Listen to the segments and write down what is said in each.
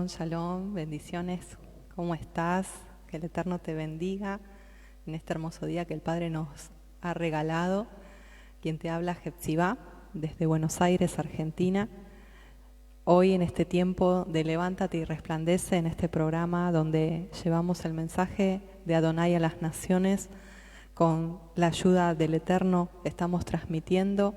Shalom, shalom, bendiciones. ¿Cómo estás? Que el Eterno te bendiga en este hermoso día que el Padre nos ha regalado. Quien te habla, Hepzibah, desde Buenos Aires, Argentina. Hoy en este tiempo de Levántate y Resplandece, en este programa donde llevamos el mensaje de Adonai a las naciones, con la ayuda del Eterno estamos transmitiendo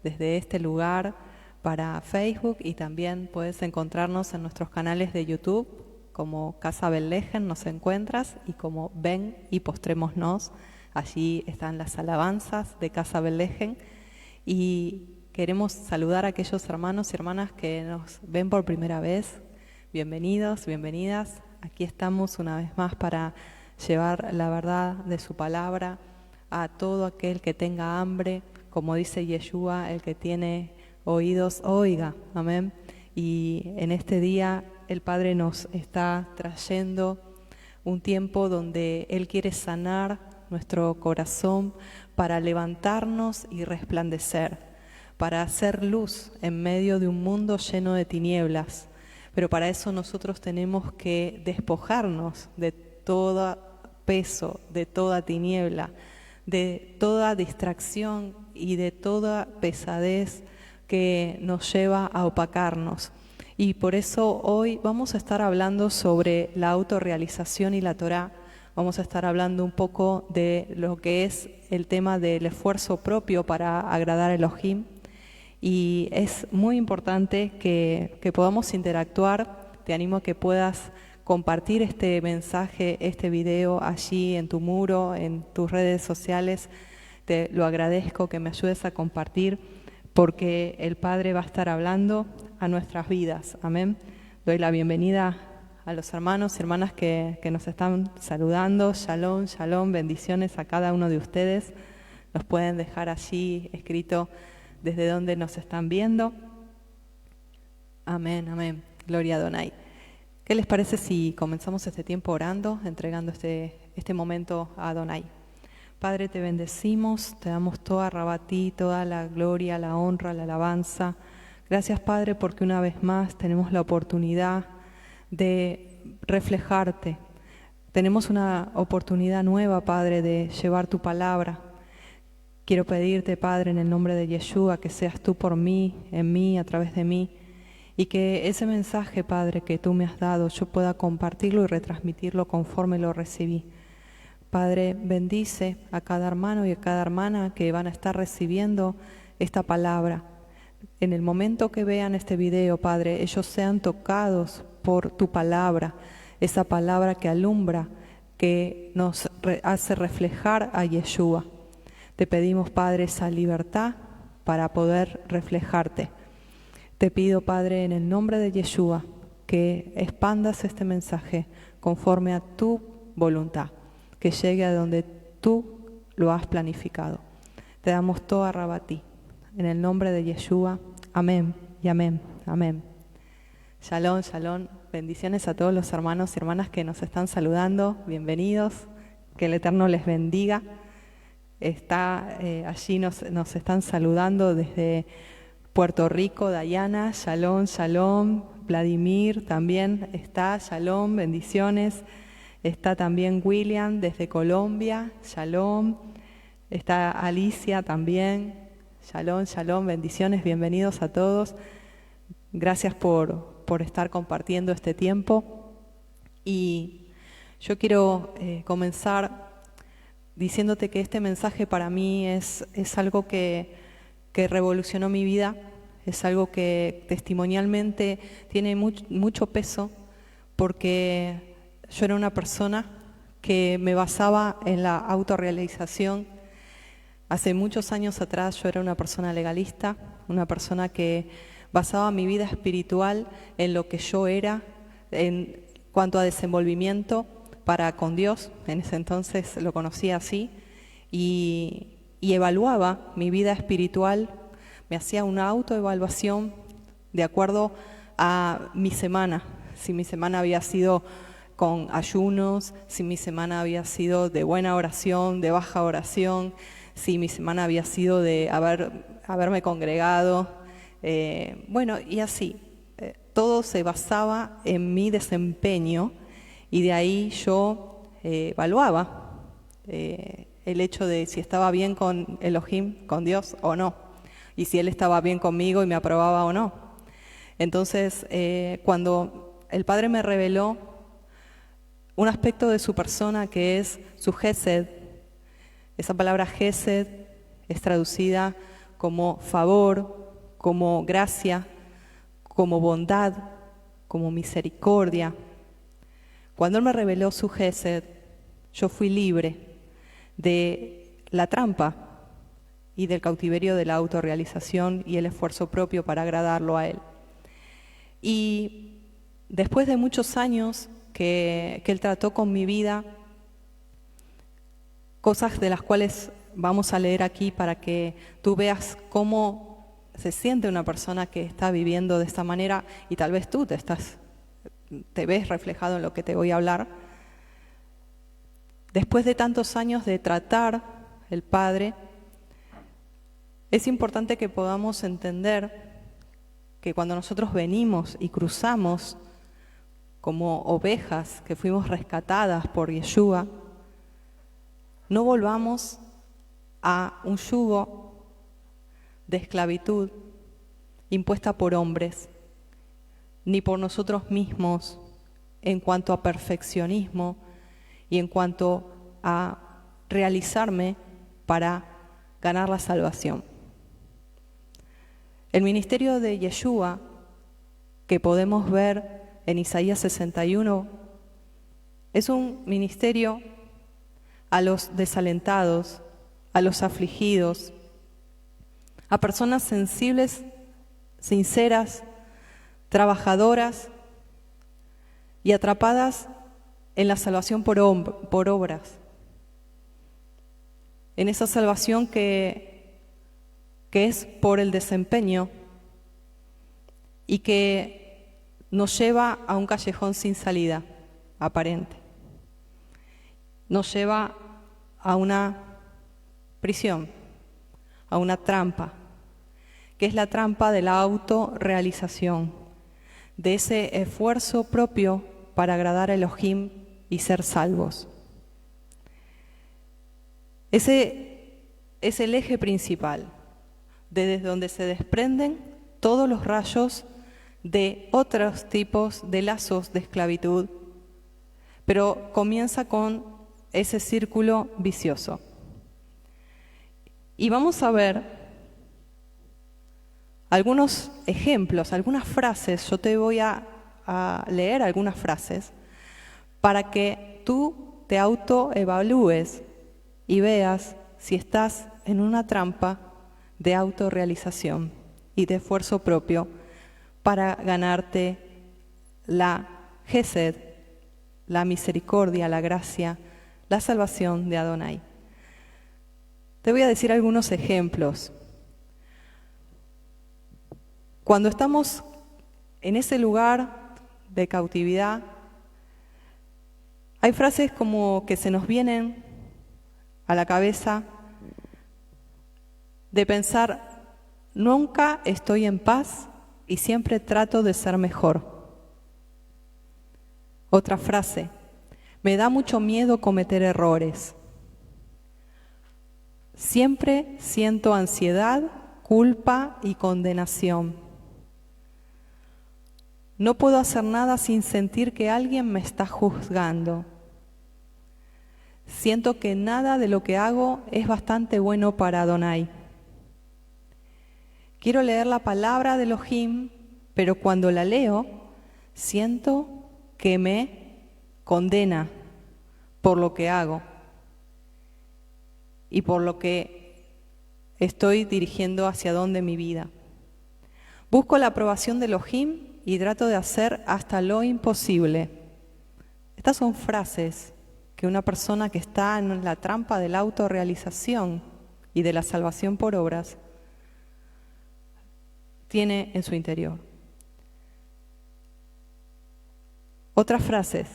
desde este lugar para Facebook, y también puedes encontrarnos en nuestros canales de YouTube como Casa Bellejen, nos encuentras, y como Ven y Postrémonos. Allí están las alabanzas de Casa Bellejen, y queremos saludar a aquellos hermanos y hermanas que nos ven por primera vez. Bienvenidos, bienvenidas. Aquí estamos una vez más para llevar la verdad de su palabra a todo aquel que tenga hambre. Como dice Yeshua, el que tiene oídos, oiga. Amén. Y en este día el Padre nos está trayendo un tiempo donde Él quiere sanar nuestro corazón para levantarnos y resplandecer, para hacer luz en medio de un mundo lleno de tinieblas. Pero para eso nosotros tenemos que despojarnos de todo peso, de toda tiniebla, de toda distracción y de toda pesadez que nos lleva a opacarnos. Y por eso hoy vamos a estar hablando sobre la autorrealización y la Torá. Vamos a estar hablando un poco de lo que es el tema del esfuerzo propio para agradar a Elohim. Y es muy importante que podamos interactuar. Te animo a que puedas compartir este mensaje, este video allí en tu muro, en tus redes sociales. Te lo agradezco que me ayudes a compartir, porque el Padre va a estar hablando a nuestras vidas. Amén. Doy la bienvenida a los hermanos y hermanas que nos están saludando. Shalom, shalom, bendiciones a cada uno de ustedes. Nos pueden dejar allí escrito desde donde nos están viendo. Amén, amén. Gloria a Adonai. ¿Qué les parece si comenzamos este tiempo orando, entregando este momento a Adonai? Padre, te bendecimos, te damos toda Rabatí, toda la gloria, la honra, la alabanza. Gracias, Padre, porque una vez más tenemos la oportunidad de reflejarte. Tenemos una oportunidad nueva, Padre, de llevar tu palabra. Quiero pedirte, Padre, en el nombre de Yeshua, que seas tú por mí, en mí, a través de mí, y que ese mensaje, Padre, que tú me has dado, yo pueda compartirlo y retransmitirlo conforme lo recibí. Padre, bendice a cada hermano y a cada hermana que van a estar recibiendo esta palabra. En el momento que vean este video, Padre, ellos sean tocados por tu palabra, esa palabra que alumbra, que nos hace reflejar a Yeshua. Te pedimos, Padre, esa libertad para poder reflejarte. Te pido, Padre, en el nombre de Yeshua, que expandas este mensaje conforme a tu voluntad, que llegue a donde tú lo has planificado. Te damos toda Rabatí. En el nombre de Yeshua, amén y amén, amén. Shalom, shalom. Bendiciones a todos los hermanos y hermanas que nos están saludando. Bienvenidos. Que el Eterno les bendiga. Allí nos están saludando desde Puerto Rico, Dayana. Shalom, shalom. Vladimir también está. Shalom, bendiciones. Está también William desde Colombia. Shalom. Está Alicia también. Shalom, shalom, bendiciones, bienvenidos a todos. Gracias por estar compartiendo este tiempo. Y yo quiero comenzar diciéndote que este mensaje para mí es algo que revolucionó mi vida, es algo que testimonialmente tiene mucho peso, porque yo era una persona que me basaba en la autorrealización. Hace muchos años atrás yo era una persona legalista, una persona que basaba mi vida espiritual en lo que yo era en cuanto a desenvolvimiento para con Dios. En ese entonces lo conocía así, y evaluaba mi vida espiritual, me hacía una autoevaluación de acuerdo a mi semana, si mi semana había sido con ayunos, si mi semana había sido de buena oración, de baja oración, si mi semana había sido de haberme congregado, y así. todo se basaba en mi desempeño y de ahí yo evaluaba el hecho de si estaba bien con Elohim, con Dios o no, y si Él estaba bien conmigo y me aprobaba o no. Entonces, cuando el Padre me reveló un aspecto de su persona que es su Gesed, esa palabra Gesed es traducida como favor, como gracia, como bondad, como misericordia. Cuando Él me reveló su Gesed, yo fui libre de la trampa y del cautiverio de la autorrealización y el esfuerzo propio para agradarlo a Él. Y después de muchos años que Él trató con mi vida, cosas de las cuales vamos a leer aquí para que tú veas cómo se siente una persona que está viviendo de esta manera y tal vez tú te ves reflejado en lo que te voy a hablar. Después de tantos años de tratar el Padre, es importante que podamos entender que cuando nosotros venimos y cruzamos como ovejas que fuimos rescatadas por Yeshua, no volvamos a un yugo de esclavitud impuesta por hombres, ni por nosotros mismos en cuanto a perfeccionismo y en cuanto a realizarme para ganar la salvación. El ministerio de Yeshua, que podemos ver en Isaías 61, es un ministerio a los desalentados, a los afligidos, a personas sensibles, sinceras, trabajadoras y atrapadas en la salvación por obras, en esa salvación que es por el desempeño y que nos lleva a un callejón sin salida aparente, nos lleva a una prisión, a una trampa, que es la trampa de la autorrealización, de ese esfuerzo propio para agradar a Elohim y ser salvos. Ese es el eje principal, desde donde se desprenden todos los rayos de otros tipos de lazos de esclavitud, pero comienza con ese círculo vicioso. Y vamos a ver algunos ejemplos, algunas frases. Yo te voy a leer algunas frases para que tú te autoevalúes y veas si estás en una trampa de autorrealización y de esfuerzo propio para ganarte la Gesed, la misericordia, la gracia, la salvación de Adonai. Te voy a decir algunos ejemplos. Cuando estamos en ese lugar de cautividad, hay frases como que se nos vienen a la cabeza de pensar: nunca estoy en paz y siempre trato de ser mejor. Otra frase: me da mucho miedo cometer errores. Siempre siento ansiedad, culpa y condenación. No puedo hacer nada sin sentir que alguien me está juzgando. Siento que nada de lo que hago es bastante bueno para Adonai. Quiero leer la palabra de Elohim, pero cuando la leo, siento que me condena por lo que hago y por lo que estoy dirigiendo hacia dónde mi vida. Busco la aprobación de Elohim y trato de hacer hasta lo imposible. Estas son frases que una persona que está en la trampa de la autorrealización y de la salvación por obras tiene en su interior. Otras frases: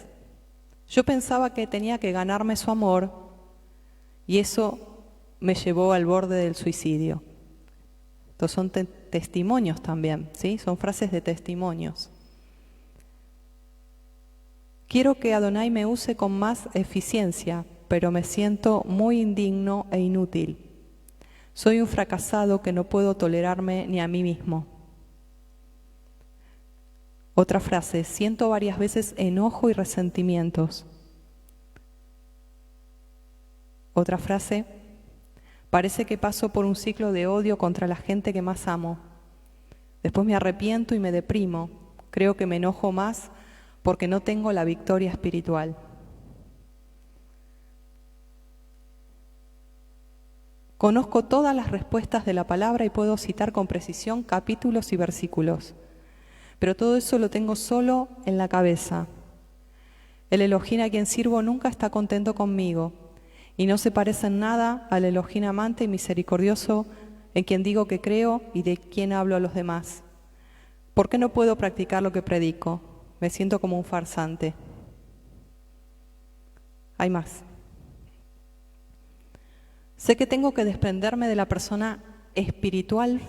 yo pensaba que tenía que ganarme su amor y eso me llevó al borde del suicidio. Estos son testimonios también, ¿sí? Son frases de testimonios. Quiero que Adonai me use con más eficiencia, pero me siento muy indigno e inútil. Soy un fracasado que no puedo tolerarme ni a mí mismo. Otra frase, siento varias veces enojo y resentimientos. Otra frase, parece que paso por un ciclo de odio contra la gente que más amo. Después me arrepiento y me deprimo. Creo que me enojo más porque no tengo la victoria espiritual. Conozco todas las respuestas de la palabra y puedo citar con precisión capítulos y versículos. Pero todo eso lo tengo solo en la cabeza. El Elohim a quien sirvo nunca está contento conmigo y no se parece en nada al Elohim amante y misericordioso en quien digo que creo y de quien hablo a los demás. ¿Por qué no puedo practicar lo que predico? Me siento como un farsante. Hay más. Sé que tengo que desprenderme de la persona espiritual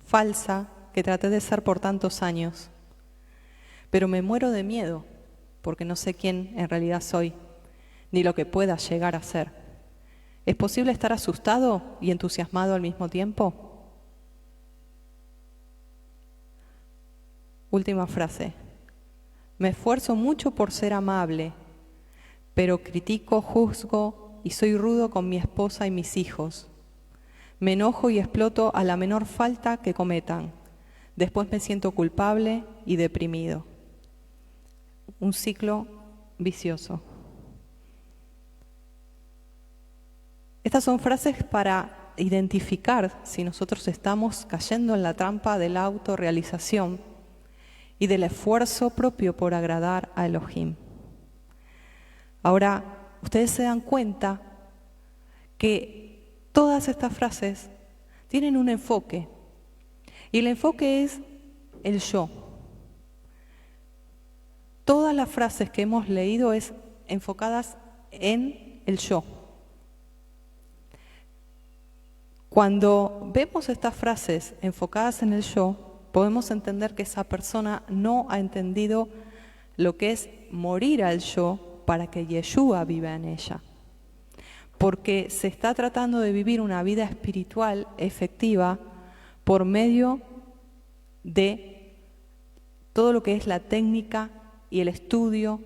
falsa que traté de ser por tantos años, pero me muero de miedo porque no sé quién en realidad soy, ni lo que pueda llegar a ser. ¿Es posible estar asustado y entusiasmado al mismo tiempo? Última frase. Me esfuerzo mucho por ser amable, pero critico, juzgo y soy rudo con mi esposa y mis hijos. Me enojo y exploto a la menor falta que cometan. Después me siento culpable y deprimido. Un ciclo vicioso. Estas son frases para identificar si nosotros estamos cayendo en la trampa de la autorrealización y del esfuerzo propio por agradar a Elohim. Ahora, ustedes se dan cuenta que todas estas frases tienen un enfoque, y el enfoque es el yo. Todas las frases que hemos leído es enfocadas en el yo. Cuando vemos estas frases enfocadas en el yo, podemos entender que esa persona no ha entendido lo que es morir al yo para que Yeshua viva en ella. Porque se está tratando de vivir una vida espiritual efectiva por medio de todo lo que es la técnica y el estudio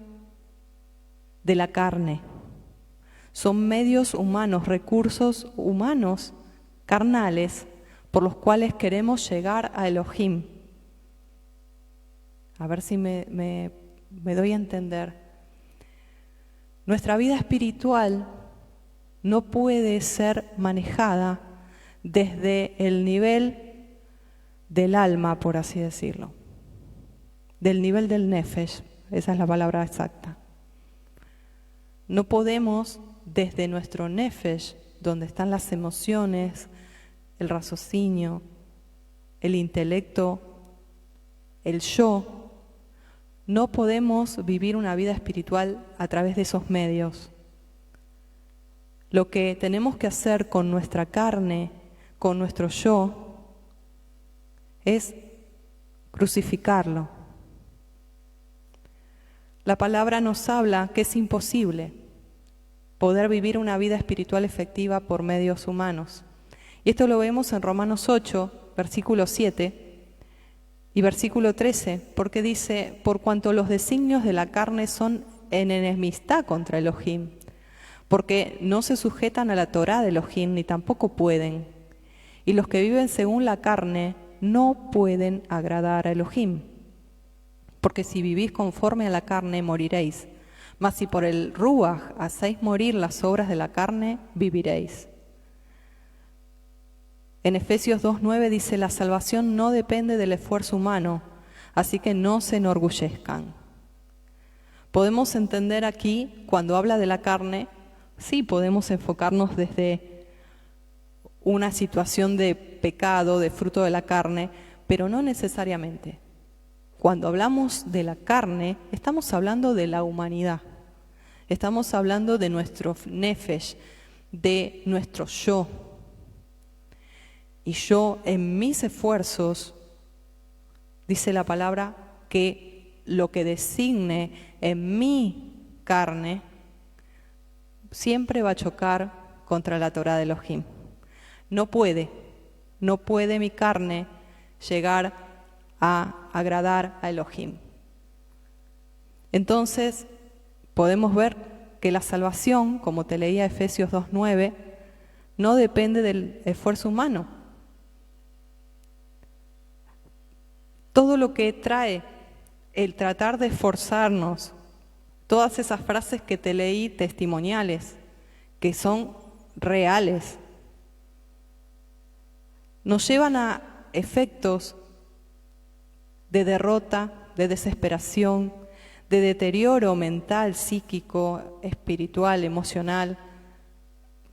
de la carne. Son medios humanos, recursos humanos, carnales, por los cuales queremos llegar a Elohim. A ver si me doy a entender. Nuestra vida espiritual no puede ser manejada desde el nivel del alma, por así decirlo, del nivel del nefesh, esa es la palabra exacta. No podemos desde nuestro nefesh, donde están las emociones, el raciocinio, el intelecto, el yo, no podemos vivir una vida espiritual a través de esos medios. Lo que tenemos que hacer con nuestra carne, con nuestro yo, es crucificarlo. La palabra nos habla que es imposible poder vivir una vida espiritual efectiva por medios humanos. Y esto lo vemos en Romanos 8, versículo 7 y versículo 13, porque dice, por cuanto los designios de la carne son en enemistad contra Elohim, porque no se sujetan a la Torá de Elohim, ni tampoco pueden. Y los que viven según la carne no pueden agradar a Elohim. Porque si vivís conforme a la carne, moriréis. Mas si por el Ruach hacéis morir las obras de la carne, viviréis. En Efesios 2:9 dice, la salvación no depende del esfuerzo humano, así que no se enorgullezcan. Podemos entender aquí, cuando habla de la carne, sí podemos enfocarnos desde una situación de pecado, de fruto de la carne, pero no necesariamente. Cuando hablamos de la carne, estamos hablando de la humanidad. Estamos hablando de nuestro nefesh, de nuestro yo. Y yo en mis esfuerzos, dice la palabra, que lo que designe en mi carne siempre va a chocar contra la Torá de Elohim. No puede mi carne llegar a agradar a Elohim. Entonces, podemos ver que la salvación, como te leía Efesios 2:9, no depende del esfuerzo humano. Todo lo que trae el tratar de esforzarnos, todas esas frases que te leí testimoniales, que son reales, nos llevan a efectos de derrota, de desesperación, de deterioro mental, psíquico, espiritual, emocional,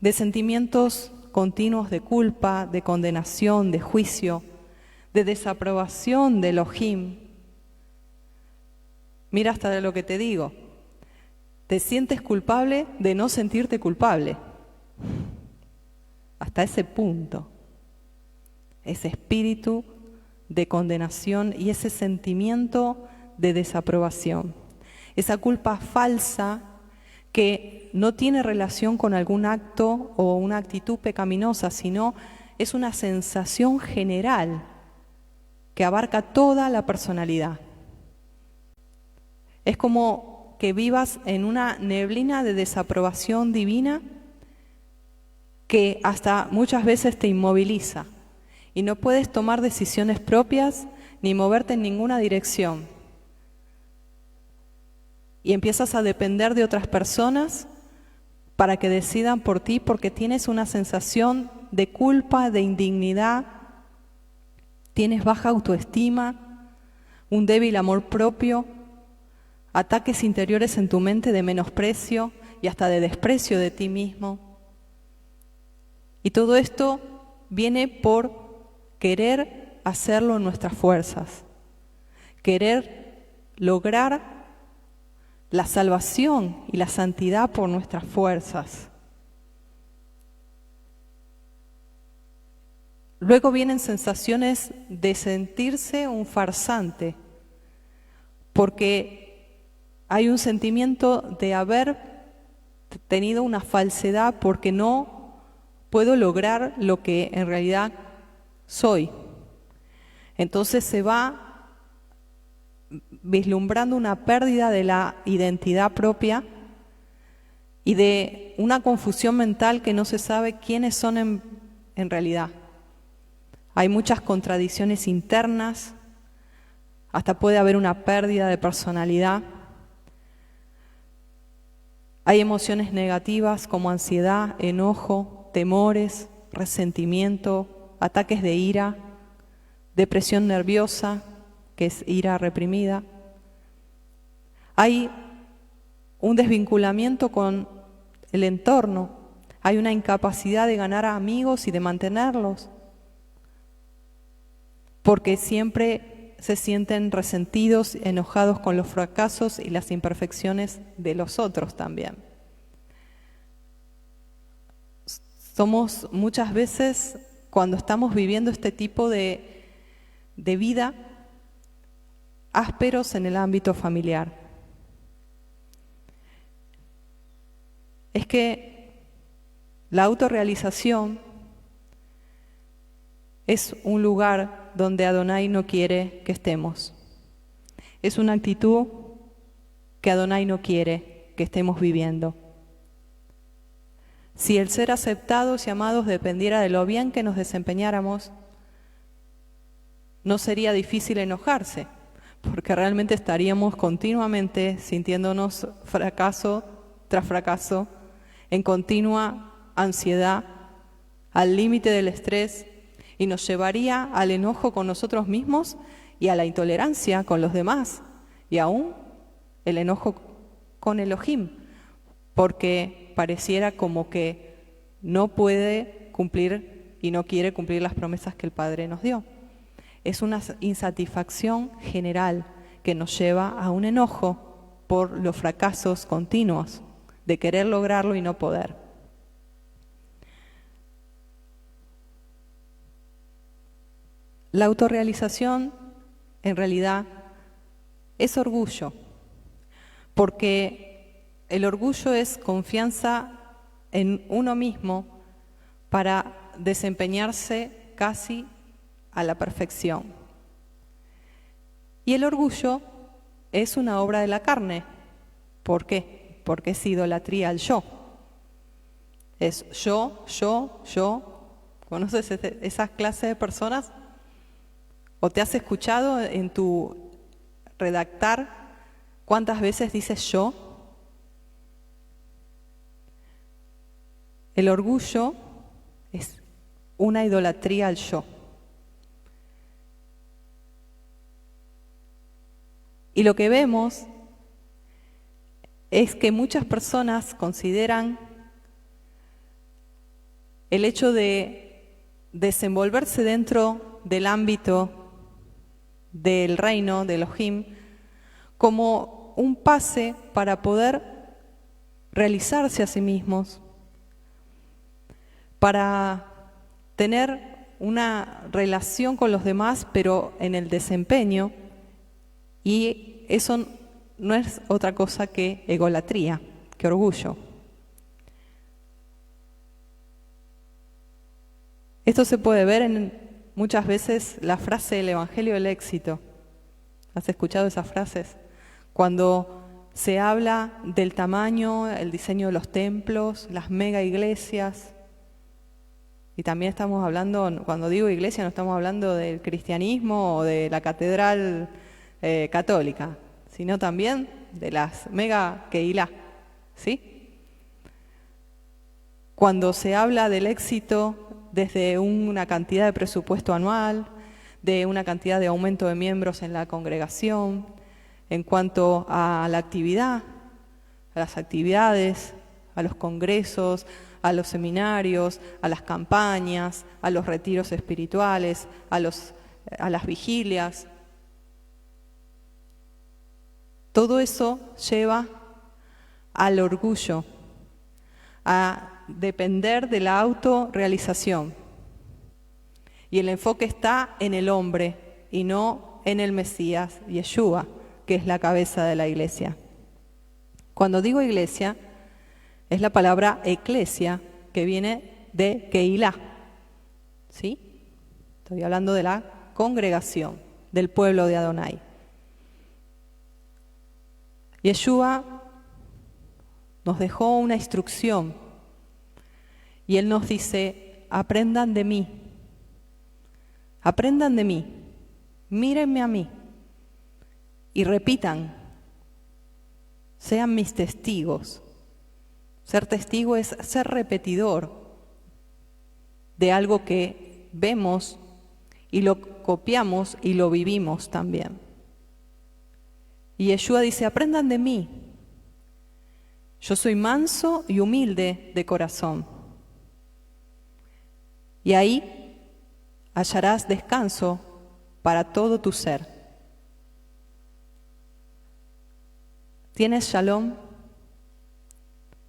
de sentimientos continuos de culpa, de condenación, de juicio, de desaprobación de Elohim. Mira hasta lo que te digo. Te sientes culpable de no sentirte culpable. Hasta ese punto. Ese espíritu de condenación y ese sentimiento de desaprobación. Esa culpa falsa que no tiene relación con algún acto o una actitud pecaminosa, sino es una sensación general que abarca toda la personalidad. Es como que vivas en una neblina de desaprobación divina que hasta muchas veces te inmoviliza y no puedes tomar decisiones propias ni moverte en ninguna dirección. Y empiezas a depender de otras personas para que decidan por ti porque tienes una sensación de culpa, de indignidad, tienes baja autoestima, un débil amor propio, ataques interiores en tu mente de menosprecio y hasta de desprecio de ti mismo. Y todo esto viene por querer hacerlo en nuestras fuerzas, querer lograr la salvación y la santidad por nuestras fuerzas. Luego vienen sensaciones de sentirse un farsante, porque hay un sentimiento de haber tenido una falsedad porque no puedo lograr lo que en realidad soy. Entonces se va vislumbrando una pérdida de la identidad propia y de una confusión mental que no se sabe quiénes son en realidad. Hay muchas contradicciones internas, hasta puede haber una pérdida de personalidad. Hay emociones negativas como ansiedad, enojo, temores, resentimiento, ataques de ira, depresión nerviosa, que es ira reprimida. Hay un desvinculamiento con el entorno, hay una incapacidad de ganar a amigos y de mantenerlos, porque siempre se sienten resentidos, enojados con los fracasos y las imperfecciones de los otros también. Somos muchas veces, cuando estamos viviendo este tipo de vida, ásperos en el ámbito familiar. Es que la autorrealización es un lugar donde Adonai no quiere que estemos. Es una actitud que Adonai no quiere que estemos viviendo. Si el ser aceptados y amados dependiera de lo bien que nos desempeñáramos, no sería difícil enojarse, porque realmente estaríamos continuamente sintiéndonos fracaso tras fracaso, en continua ansiedad, al límite del estrés, y nos llevaría al enojo con nosotros mismos y a la intolerancia con los demás, y aún el enojo con Elohim, porque pareciera como que no puede cumplir y no quiere cumplir las promesas que el Padre nos dio. Es una insatisfacción general que nos lleva a un enojo por los fracasos continuos, de querer lograrlo y no poder. La autorrealización, en realidad, es orgullo, porque el orgullo es confianza en uno mismo para desempeñarse casi a la perfección. Y el orgullo es una obra de la carne. ¿Por qué? Porque es idolatría al yo. Es yo. ¿Conoces esas clases de personas? ¿O te has escuchado en tu redactar cuántas veces dices yo? El orgullo es una idolatría al yo. Y lo que vemos es que muchas personas consideran el hecho de desenvolverse dentro del ámbito del reino de Elohim como un pase para poder realizarse a sí mismos, para tener una relación con los demás, pero en el desempeño, y eso no es otra cosa que egolatría, que orgullo. Esto se puede ver en muchas veces la frase del Evangelio del éxito. ¿Has escuchado esas frases? Cuando se habla del tamaño, el diseño de los templos, las mega iglesias. Y también estamos hablando, cuando digo iglesia, no estamos hablando del cristianismo o de la catedral católica, sino también de las mega keilá, ¿sí? Cuando se habla del éxito desde una cantidad de presupuesto anual, de una cantidad de aumento de miembros en la congregación, en cuanto a la actividad, a las actividades, a los congresos, a los seminarios, a las campañas, a los retiros espirituales, a las vigilias. Todo eso lleva al orgullo, a depender de la autorrealización. Y el enfoque está en el hombre y no en el Mesías, Yeshua, que es la cabeza de la iglesia. Cuando digo iglesia, es la palabra eclesia, que viene de Keilah, ¿sí? Estoy hablando de la congregación, del pueblo de Adonai. Yeshua nos dejó una instrucción y Él nos dice, aprendan de mí, mírenme a mí y repitan, sean mis testigos. Ser testigo es ser repetidor de algo que vemos y lo copiamos y lo vivimos también. Y Yeshua dice, aprendan de mí. Yo soy manso y humilde de corazón. Y ahí hallarás descanso para todo tu ser. ¿Tienes shalom?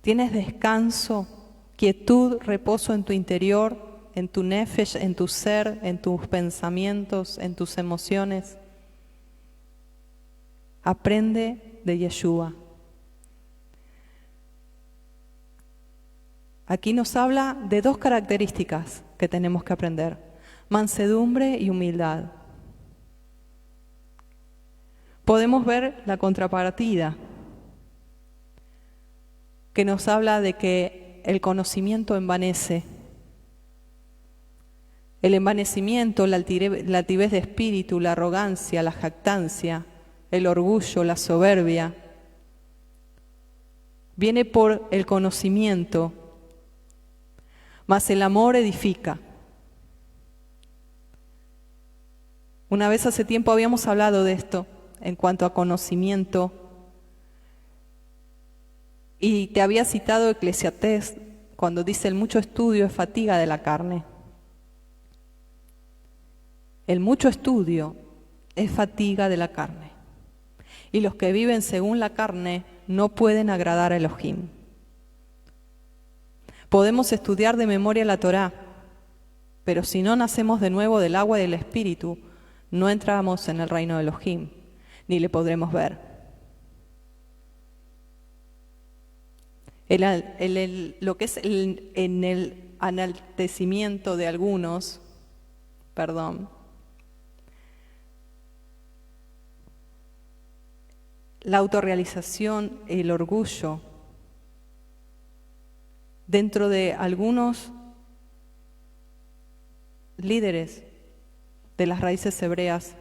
¿Tienes descanso, quietud, reposo en tu interior, en tu nefesh, en tu ser, en tus pensamientos, en tus emociones? Aprende de Yeshua. Aquí nos habla de dos características que tenemos que aprender: mansedumbre y humildad. Podemos ver la contrapartida, que nos habla de que el conocimiento envanece. El envanecimiento, la altivez de espíritu, la arrogancia, la jactancia, el orgullo, la soberbia, viene por el conocimiento, mas el amor edifica. Una vez hace tiempo habíamos hablado de esto en cuanto a conocimiento, y te había citado Eclesiastés cuando dice: el mucho estudio es fatiga de la carne. El mucho estudio es fatiga de la carne. Y los que viven según la carne no pueden agradar a Elohim. Podemos estudiar de memoria la Torá, pero si no nacemos de nuevo del agua y del Espíritu, no entramos en el reino de Elohim. ni le podremos ver. Lo que es en el enaltecimiento de algunos, la autorrealización, el orgullo, dentro de algunos líderes de las raíces hebreas,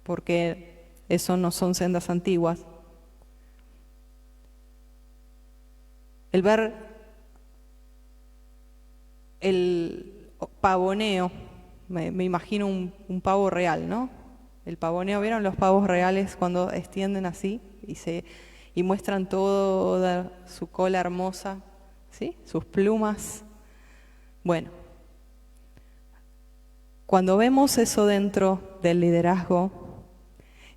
porque eso no son sendas antiguas, el ver el pavoneo, me imagino un pavo real, ¿no? El pavoneo, ¿vieron los pavos reales cuando extienden así y muestran toda su cola hermosa, ¿sí? Sus plumas? Bueno, cuando vemos eso dentro del liderazgo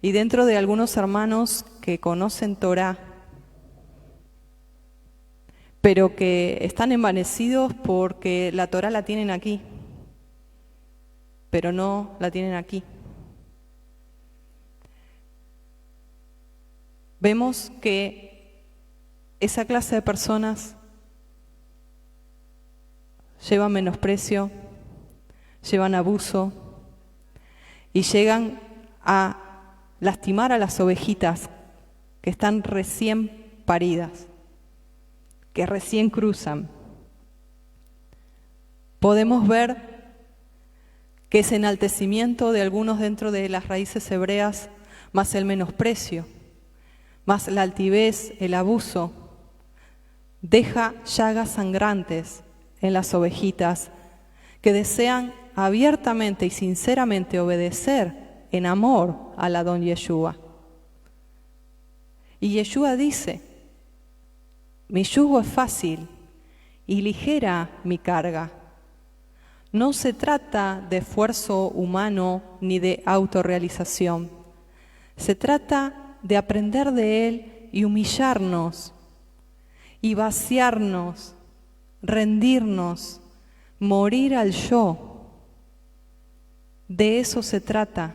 y dentro de algunos hermanos que conocen Torá, pero que están envanecidos porque la Torá la tienen aquí, pero no la tienen aquí. Vemos que esa clase de personas llevan menosprecio, llevan abuso y llegan a lastimar a las ovejitas que están recién paridas, que recién cruzan. Podemos ver que ese enaltecimiento de algunos dentro de las raíces hebreas, más el menosprecio, más la altivez, el abuso, deja llagas sangrantes en las ovejitas que desean abiertamente y sinceramente obedecer en amor al Adón Yeshua. Y Yeshua dice: mi yugo es fácil y ligera mi carga. No se trata de esfuerzo humano ni de autorrealización. Se trata de aprender de Él y humillarnos y vaciarnos, rendirnos, morir al yo. De eso se trata,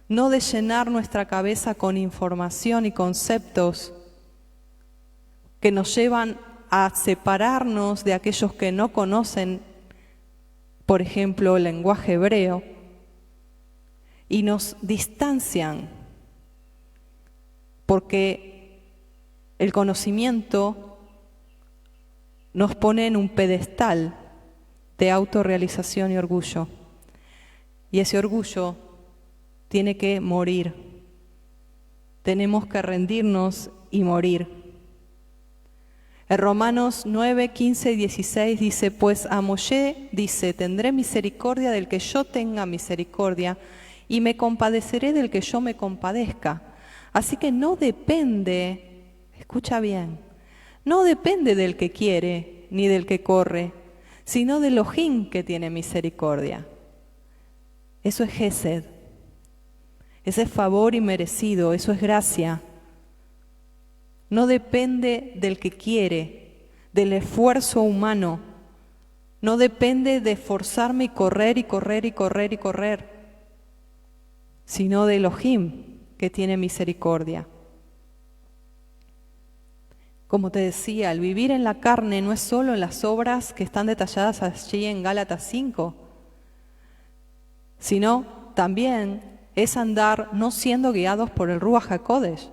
no de llenar nuestra cabeza con información y conceptos que nos llevan a separarnos de aquellos que no conocen, por ejemplo, el lenguaje hebreo, y nos distancian, porque el conocimiento nos pone en un pedestal de autorrealización y orgullo. Y ese orgullo tiene que morir. Tenemos que rendirnos y morir. En Romanos 9, 15 y 16 dice: pues a Moshe dice: tendré misericordia del que yo tenga misericordia y me compadeceré del que yo me compadezca. Así que no depende, escucha bien, no depende del que quiere ni del que corre, sino del Elohim que tiene misericordia. Eso es Gesed, ese es favor inmerecido, eso es gracia. No depende del que quiere, del esfuerzo humano, no depende de esforzarme y correr y correr y correr y correr, sino de Elohim que tiene misericordia. Como te decía, el vivir en la carne no es solo en las obras que están detalladas allí en Gálatas 5, sino también es andar no siendo guiados por el Ruach HaKodesh,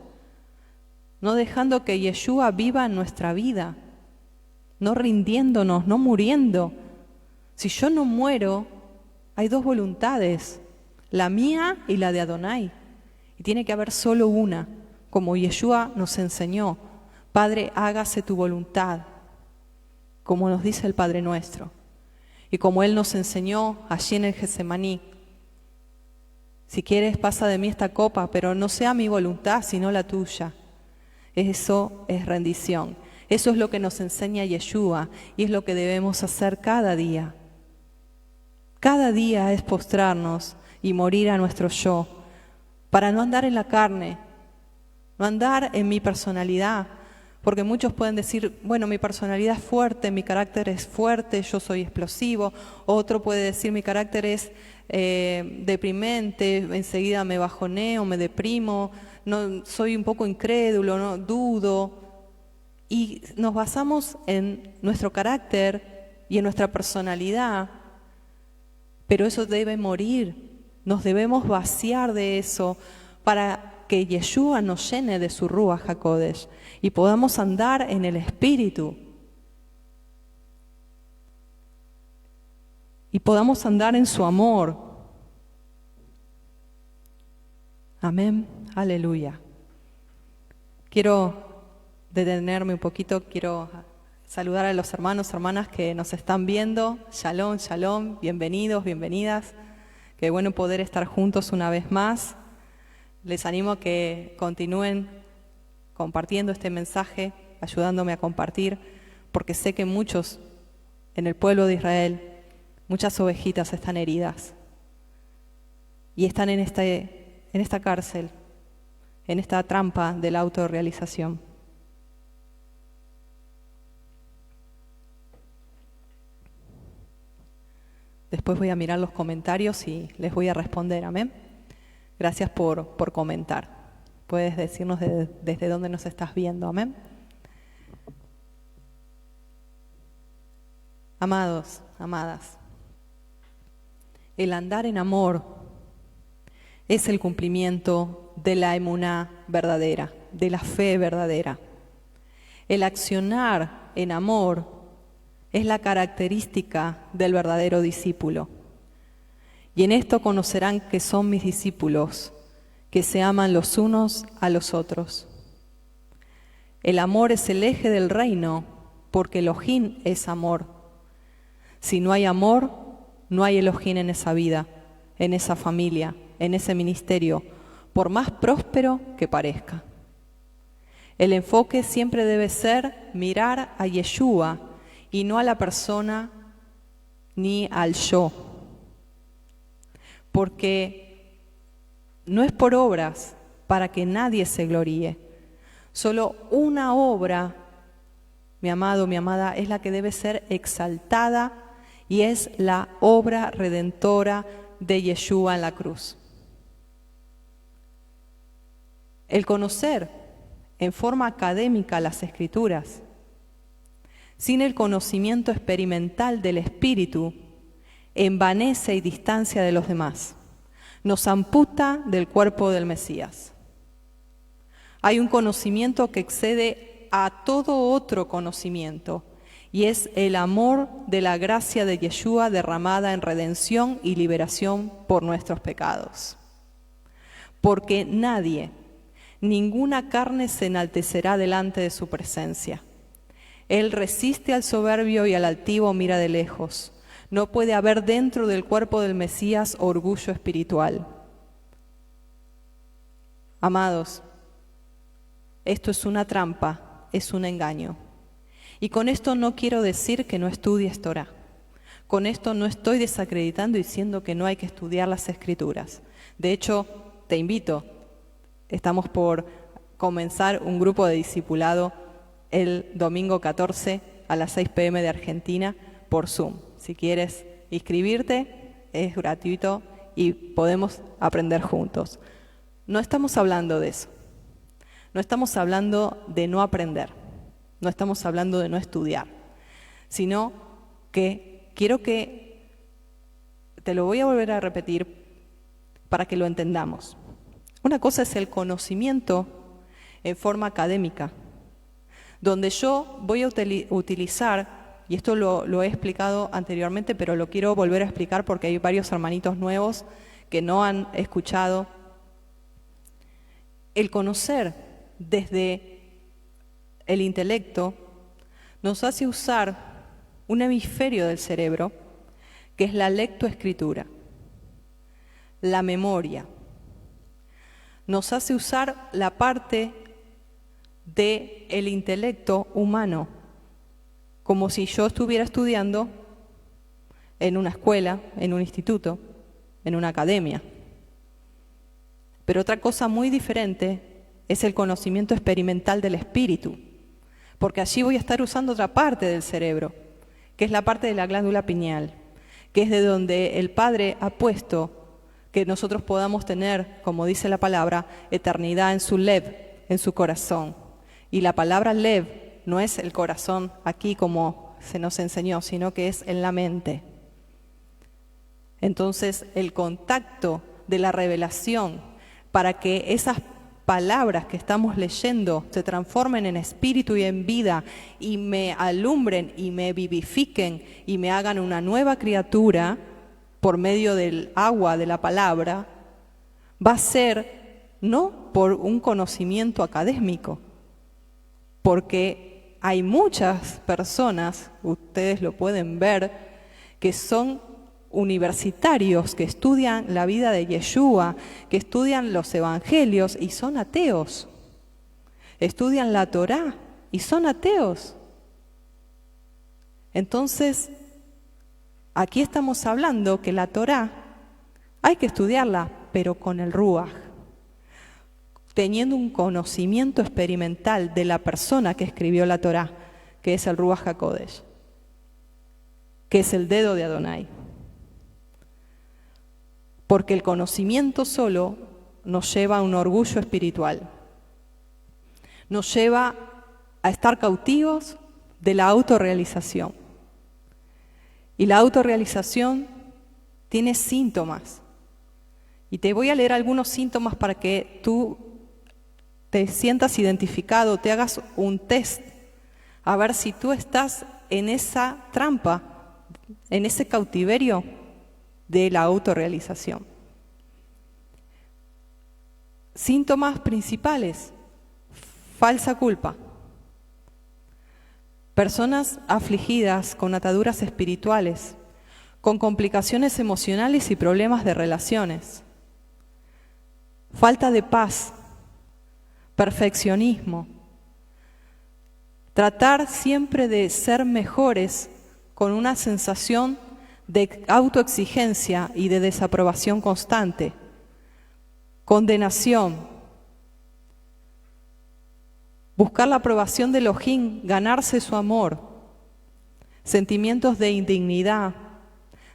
no dejando que Yeshua viva en nuestra vida, no rindiéndonos, no muriendo. Si yo no muero, hay dos voluntades, la mía y la de Adonai. Y tiene que haber solo una, como Yeshua nos enseñó: Padre, hágase tu voluntad, como nos dice el Padre nuestro. Y como Él nos enseñó allí en el Getsemaní: si quieres, pasa de mí esta copa, pero no sea mi voluntad, sino la tuya. Eso es rendición. Eso es lo que nos enseña Yeshua y es lo que debemos hacer cada día. Cada día es postrarnos y morir a nuestro yo, para no andar en la carne, no andar en mi personalidad, Porque muchos pueden decir, bueno, mi personalidad es fuerte, mi carácter es fuerte, yo soy explosivo. Otro puede decir, mi carácter es deprimente, enseguida me bajoneo, me deprimo, no, soy un poco incrédulo, no, dudo. Y nos basamos en nuestro carácter y en nuestra personalidad, pero eso debe morir. Nos debemos vaciar de eso para que Yeshua nos llene de su Ruach HaKodesh y podamos andar en el Espíritu. Y podamos andar en su amor. Amén. Aleluya. Quiero detenerme un poquito, quiero saludar a los hermanos, hermanas que nos están viendo. Shalom, shalom, bienvenidos, bienvenidas. Qué bueno poder estar juntos una vez más. Les animo a que continúen compartiendo este mensaje, ayudándome a compartir, porque sé que muchos en el pueblo de Israel, muchas ovejitas están heridas y están en esta cárcel, en esta trampa de la autorrealización. Después voy a mirar los comentarios y les voy a responder, amén. Gracias por comentar. Puedes decirnos desde dónde nos estás viendo, amén. Amados, amadas, el andar en amor es el cumplimiento de la emuná verdadera, de la fe verdadera. El accionar en amor es la característica del verdadero discípulo. Y en esto conocerán que son mis discípulos, que se aman los unos a los otros. El amor es el eje del reino, porque Elohim es amor. Si no hay amor, no hay Elohim en esa vida, en esa familia, en ese ministerio, por más próspero que parezca. El enfoque siempre debe ser mirar a Yeshua y no a la persona ni al yo. Porque no es por obras para que nadie se gloríe. Solo una obra, mi amado, mi amada, es la que debe ser exaltada y es la obra redentora de Yeshua en la cruz. El conocer en forma académica las Escrituras, sin el conocimiento experimental del Espíritu, envanece y distancia de los demás. Nos amputa del cuerpo del Mesías. Hay un conocimiento que excede a todo otro conocimiento y es el amor de la gracia de Yeshua derramada en redención y liberación por nuestros pecados. Porque nadie, ninguna carne se enaltecerá delante de su presencia. Él resiste al soberbio y al altivo mira de lejos. No puede haber dentro del cuerpo del Mesías orgullo espiritual. Amados, esto es una trampa, es un engaño. Y con esto no quiero decir que no estudies Torah. Con esto no estoy desacreditando diciendo que no hay que estudiar las Escrituras. De hecho, te invito, estamos por comenzar un grupo de discipulado el domingo 14 a las 6 p.m. de Argentina por Zoom. Si quieres inscribirte, es gratuito y podemos aprender juntos. No estamos hablando de eso. No estamos hablando de no aprender. No estamos hablando de no estudiar. Sino que quiero que, te lo voy a volver a repetir para que lo entendamos. Una cosa es el conocimiento en forma académica, donde yo voy a utilizar, y esto lo he explicado anteriormente, pero lo quiero volver a explicar porque hay varios hermanitos nuevos que no han escuchado. El conocer desde el intelecto nos hace usar un hemisferio del cerebro, que es la lectoescritura, la memoria. Nos hace usar la parte del intelecto humano, como si yo estuviera estudiando en una escuela, en un instituto, en una academia. Pero otra cosa muy diferente es el conocimiento experimental del Espíritu, porque allí voy a estar usando otra parte del cerebro, que es la parte de la glándula pineal, que es de donde el Padre ha puesto que nosotros podamos tener, como dice la palabra, eternidad en su lev, en su corazón. Y la palabra lev no es el corazón aquí como se nos enseñó, sino que es en la mente. Entonces, el contacto de la revelación para que esas palabras que estamos leyendo se transformen en espíritu y en vida y me alumbren y me vivifiquen y me hagan una nueva criatura por medio del agua de la palabra, va a ser no por un conocimiento académico, porque hay muchas personas, ustedes lo pueden ver, que son universitarios, que estudian la vida de Yeshua, que estudian los evangelios y son ateos. Estudian la Torá y son ateos. Entonces, aquí estamos hablando que la Torá hay que estudiarla, pero con el Ruach, teniendo un conocimiento experimental de la persona que escribió la Torá, que es el Ruach HaKodesh, que es el dedo de Adonai. Porque el conocimiento solo nos lleva a un orgullo espiritual, nos lleva a estar cautivos de la autorrealización. Y la autorrealización tiene síntomas. Y te voy a leer algunos síntomas para que tú te sientas identificado, te hagas un test, a ver si tú estás en esa trampa, en ese cautiverio de la autorrealización. Síntomas principales: falsa culpa. Personas afligidas con ataduras espirituales, con complicaciones emocionales y problemas de relaciones. Falta de paz, perfeccionismo. Tratar siempre de ser mejores con una sensación de autoexigencia y de desaprobación constante, condenación, buscar la aprobación de Elohim, ganarse su amor, sentimientos de indignidad,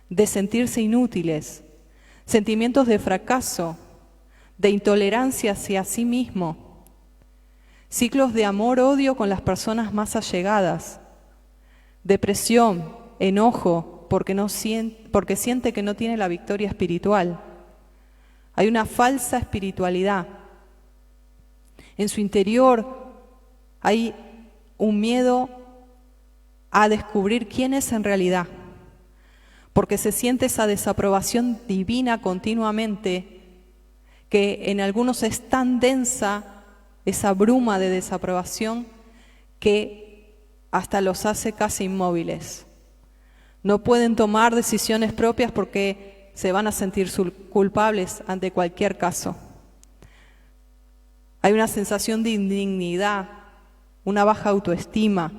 de sentirse inútiles, sentimientos de fracaso, de intolerancia hacia sí mismo, ciclos de amor-odio con las personas más allegadas, depresión, enojo, porque siente que no tiene la victoria espiritual. Hay una falsa espiritualidad. En su interior hay un miedo a descubrir quién es en realidad, porque se siente esa desaprobación divina continuamente, que en algunos es tan densa esa bruma de desaprobación que hasta los hace casi inmóviles. No pueden tomar decisiones propias porque se van a sentir culpables ante cualquier caso. Hay una sensación de indignidad, una baja autoestima.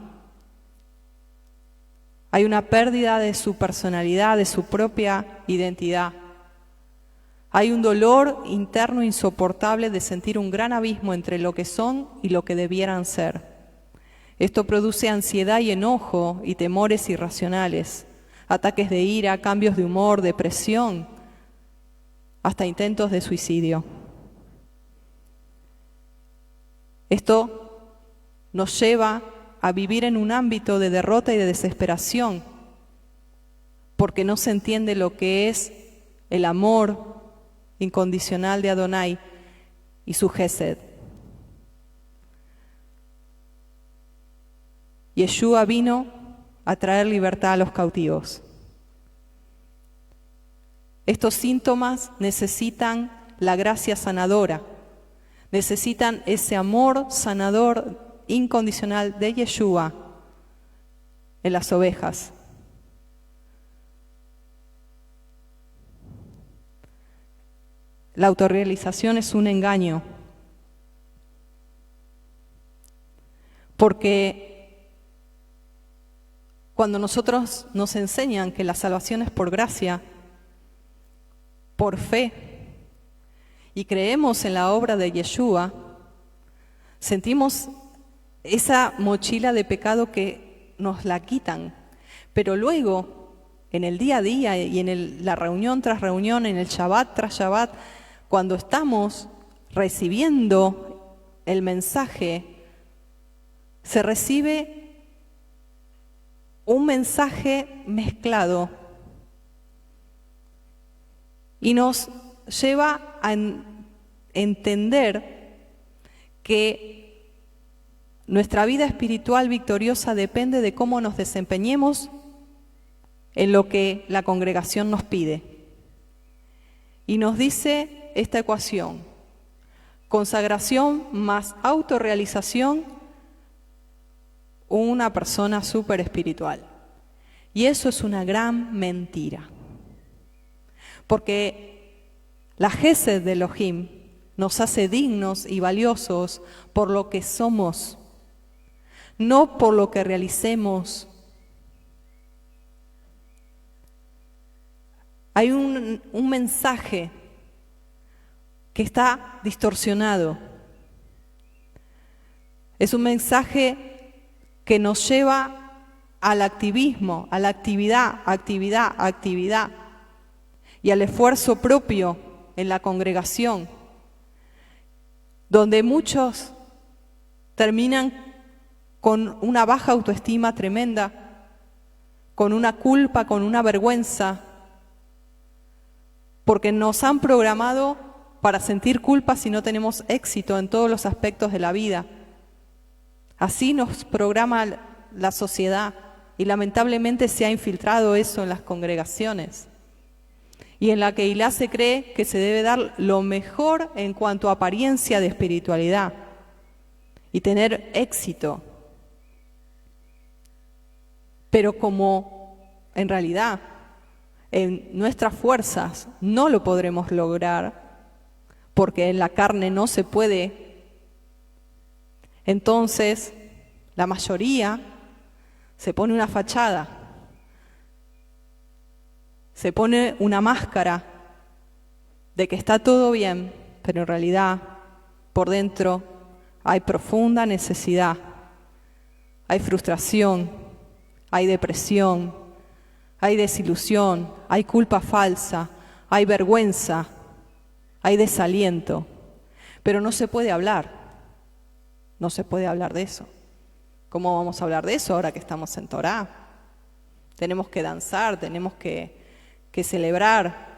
Hay una pérdida de su personalidad, de su propia identidad. Hay un dolor interno insoportable de sentir un gran abismo entre lo que son y lo que debieran ser. Esto produce ansiedad y enojo y temores irracionales, ataques de ira, cambios de humor, depresión, hasta intentos de suicidio. Esto nos lleva a vivir en un ámbito de derrota y de desesperación, porque no se entiende lo que es el amor incondicional de Adonai y su Gesed. Yeshua vino a traer libertad a los cautivos. Estos síntomas necesitan la gracia sanadora, necesitan ese amor sanador incondicional de Yeshua en las ovejas. La autorrealización es un engaño, porque cuando nosotros nos enseñan que la salvación es por gracia, por fe, y creemos en la obra de Yeshua, sentimos esa mochila de pecado que nos la quitan. Pero luego, en el día a día y en la reunión tras reunión, en el Shabbat tras Shabbat, cuando estamos recibiendo el mensaje, se recibe un mensaje mezclado y nos lleva a entender que nuestra vida espiritual victoriosa depende de cómo nos desempeñemos en lo que la congregación nos pide. Y nos dice esta ecuación: consagración más autorrealización, una persona súper espiritual. Y eso es una gran mentira. Porque la Gesed de Elohim nos hace dignos y valiosos por lo que somos, no por lo que realicemos. Hay un mensaje que está distorsionado. Es un mensaje que nos lleva al activismo, a la actividad, y al esfuerzo propio en la congregación, donde muchos terminan con una baja autoestima tremenda, con una culpa, con una vergüenza, porque nos han programado para sentir culpa si no tenemos éxito en todos los aspectos de la vida. Así nos programa la sociedad y lamentablemente se ha infiltrado eso en las congregaciones. Y en la Keilah se cree que se debe dar lo mejor en cuanto a apariencia de espiritualidad y tener éxito. Pero como en realidad en nuestras fuerzas no lo podremos lograr, porque en la carne no se puede, entonces la mayoría se pone una fachada, se pone una máscara de que está todo bien, pero en realidad por dentro hay profunda necesidad, hay frustración, hay depresión, hay desilusión, hay culpa falsa, hay vergüenza, hay desaliento, pero no se puede hablar, no se puede hablar de eso. ¿Cómo vamos a hablar de eso ahora que estamos en Torá? Tenemos que danzar, tenemos que celebrar,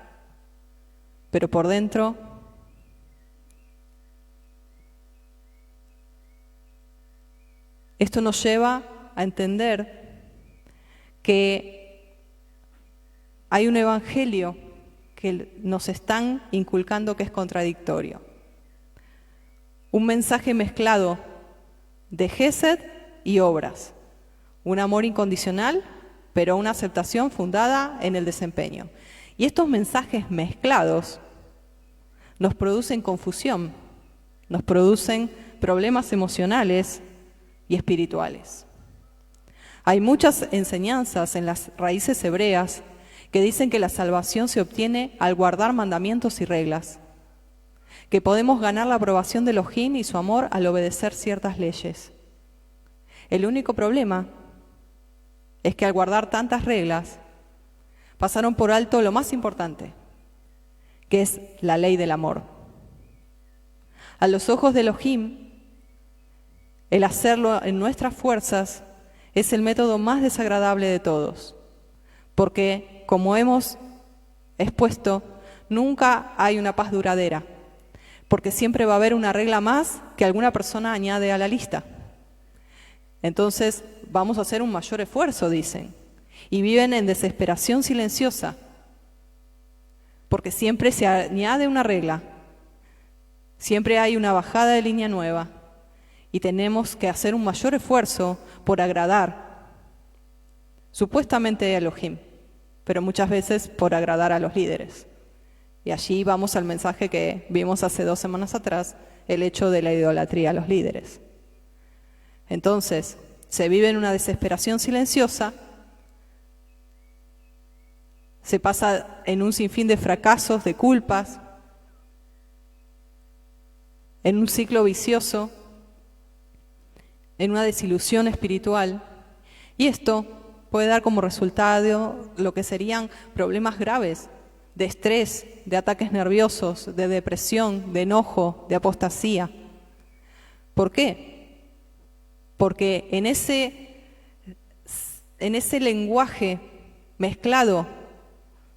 pero por dentro esto nos lleva a entender que hay un evangelio que nos están inculcando que es contradictorio. Un mensaje mezclado de Gesed y obras. Un amor incondicional, pero una aceptación fundada en el desempeño. Y estos mensajes mezclados nos producen confusión, nos producen problemas emocionales y espirituales. Hay muchas enseñanzas en las raíces hebreas que dicen que la salvación se obtiene al guardar mandamientos y reglas, que podemos ganar la aprobación de Elohim y su amor al obedecer ciertas leyes. El único problema es que al guardar tantas reglas, pasaron por alto lo más importante, que es la ley del amor. A los ojos de Elohim, el hacerlo en nuestras fuerzas es el método más desagradable de todos, porque, como hemos expuesto, nunca hay una paz duradera, porque siempre va a haber una regla más que alguna persona añade a la lista. Entonces, vamos a hacer un mayor esfuerzo, dicen, y viven en desesperación silenciosa, porque siempre se añade una regla, siempre hay una bajada de línea nueva, y tenemos que hacer un mayor esfuerzo por agradar, supuestamente a Elohim, pero muchas veces por agradar a los líderes. Y allí vamos al mensaje que vimos hace 2 semanas atrás, el hecho de la idolatría a los líderes. Entonces, se vive en una desesperación silenciosa, se pasa en un sinfín de fracasos, de culpas, en un ciclo vicioso, en una desilusión espiritual, y esto puede dar como resultado lo que serían problemas graves de estrés, de ataques nerviosos, de depresión, de enojo, de apostasía. ¿Por qué? Porque en ese lenguaje mezclado,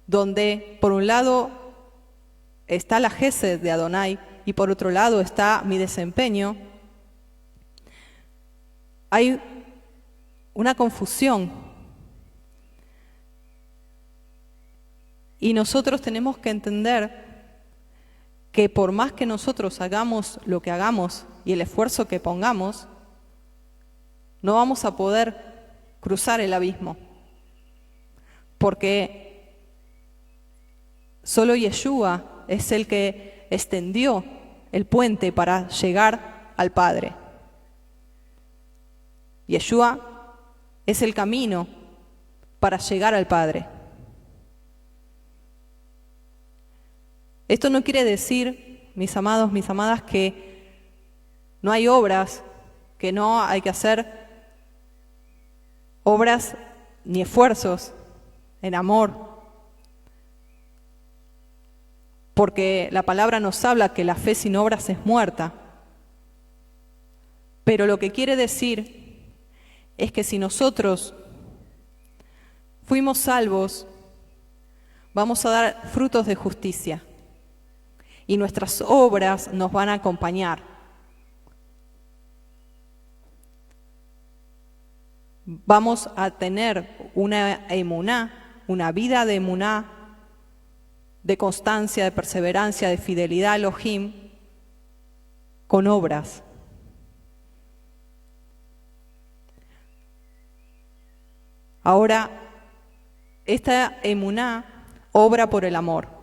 donde por un lado está la Gesed de Adonai y por otro lado está mi desempeño, hay una confusión. Y nosotros tenemos que entender que por más que nosotros hagamos lo que hagamos y el esfuerzo que pongamos, no vamos a poder cruzar el abismo. Porque solo Yeshua es el que extendió el puente para llegar al Padre. Yeshua es el camino para llegar al Padre. Esto no quiere decir, mis amados, mis amadas, que no hay obras, que no hay que hacer obras ni esfuerzos en amor. Porque la palabra nos habla que la fe sin obras es muerta. Pero lo que quiere decir es que si nosotros fuimos salvos, vamos a dar frutos de justicia. Y nuestras obras nos van a acompañar. Vamos a tener una emuná, una vida de emuná, de constancia, de perseverancia, de fidelidad a Elohim, con obras. Ahora, esta emuná obra por el amor.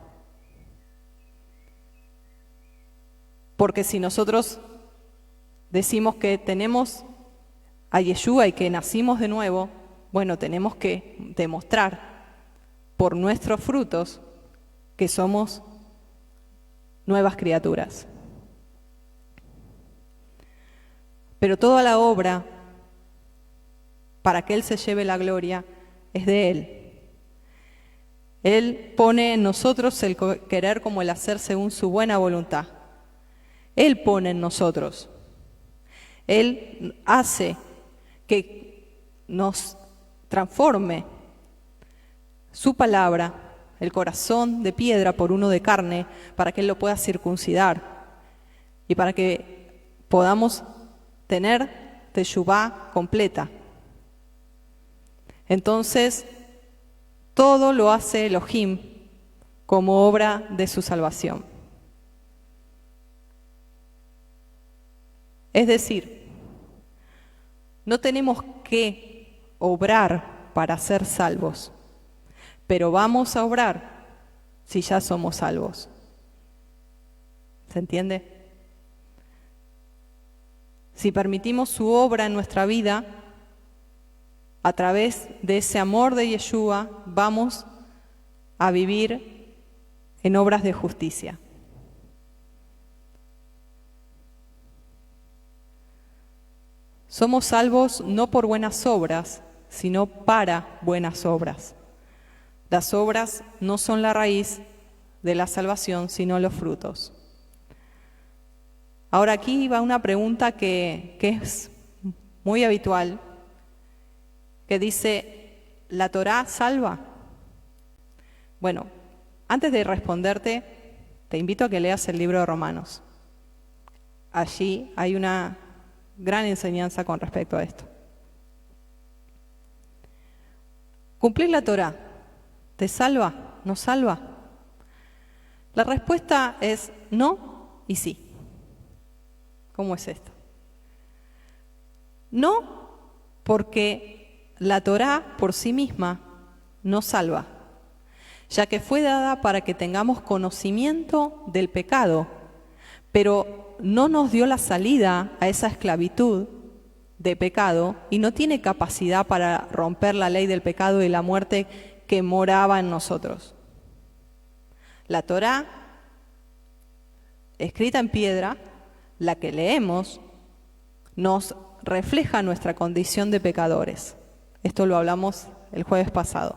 Porque si nosotros decimos que tenemos a Yeshua y que nacimos de nuevo, bueno, tenemos que demostrar por nuestros frutos que somos nuevas criaturas. Pero toda la obra, para que Él se lleve la gloria, es de Él. Él pone en nosotros el querer como el hacer según su buena voluntad. Él pone en nosotros. Él hace que nos transforme su palabra, el corazón de piedra por uno de carne, para que Él lo pueda circuncidar y para que podamos tener teshuvá completa. Entonces, todo lo hace Elohim como obra de su salvación. Es decir, no tenemos que obrar para ser salvos, pero vamos a obrar si ya somos salvos. ¿Se entiende? Si permitimos su obra en nuestra vida, a través de ese amor de Yeshua, vamos a vivir en obras de justicia. Somos salvos no por buenas obras, sino para buenas obras. Las obras no son la raíz de la salvación, sino los frutos. Ahora aquí va una pregunta que es muy habitual, que dice, ¿la Torá salva? Bueno, antes de responderte, te invito a que leas el libro de Romanos. Allí hay una gran enseñanza con respecto a esto. ¿Cumplir la Torá te salva? ¿No salva? La respuesta es no y sí. ¿Cómo es esto? No, porque la Torá por sí misma no salva, ya que fue dada para que tengamos conocimiento del pecado, pero no nos dio la salida a esa esclavitud de pecado y no tiene capacidad para romper la ley del pecado y la muerte que moraba en nosotros. La Torá, escrita en piedra, la que leemos, nos refleja nuestra condición de pecadores. Esto lo hablamos el jueves pasado.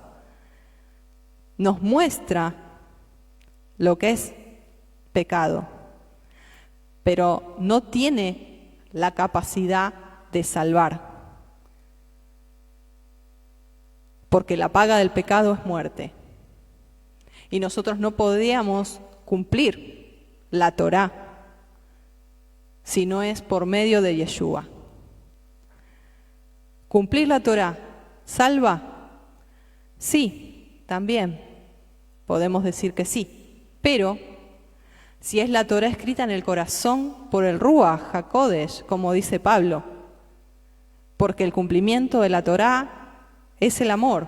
Nos muestra lo que es pecado, pero no tiene la capacidad de salvar, porque la paga del pecado es muerte. Y nosotros no podíamos cumplir la Torá si no es por medio de Yeshua. ¿Cumplir la Torá salva? Sí, también podemos decir que sí, pero si es la Torá escrita en el corazón por el Ruach HaKodesh, como dice Pablo, porque el cumplimiento de la Torá es el amor.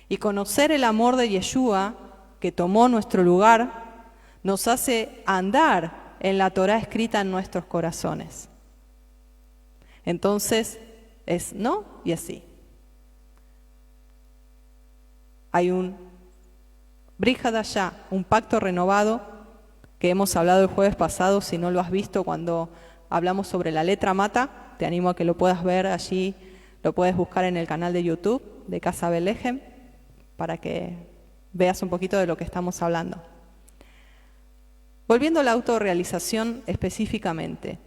Y conocer el amor de Yeshua, que tomó nuestro lugar, nos hace andar en la Torá escrita en nuestros corazones. Entonces, es no y así. Hay un Brit Hadashah, un pacto renovado, que hemos hablado el jueves pasado. Si no lo has visto cuando hablamos sobre la letra mata, te animo a que lo puedas ver allí, lo puedes buscar en el canal de YouTube de Casa Belejem, para que veas un poquito de lo que estamos hablando. Volviendo a la autorrealización específicamente,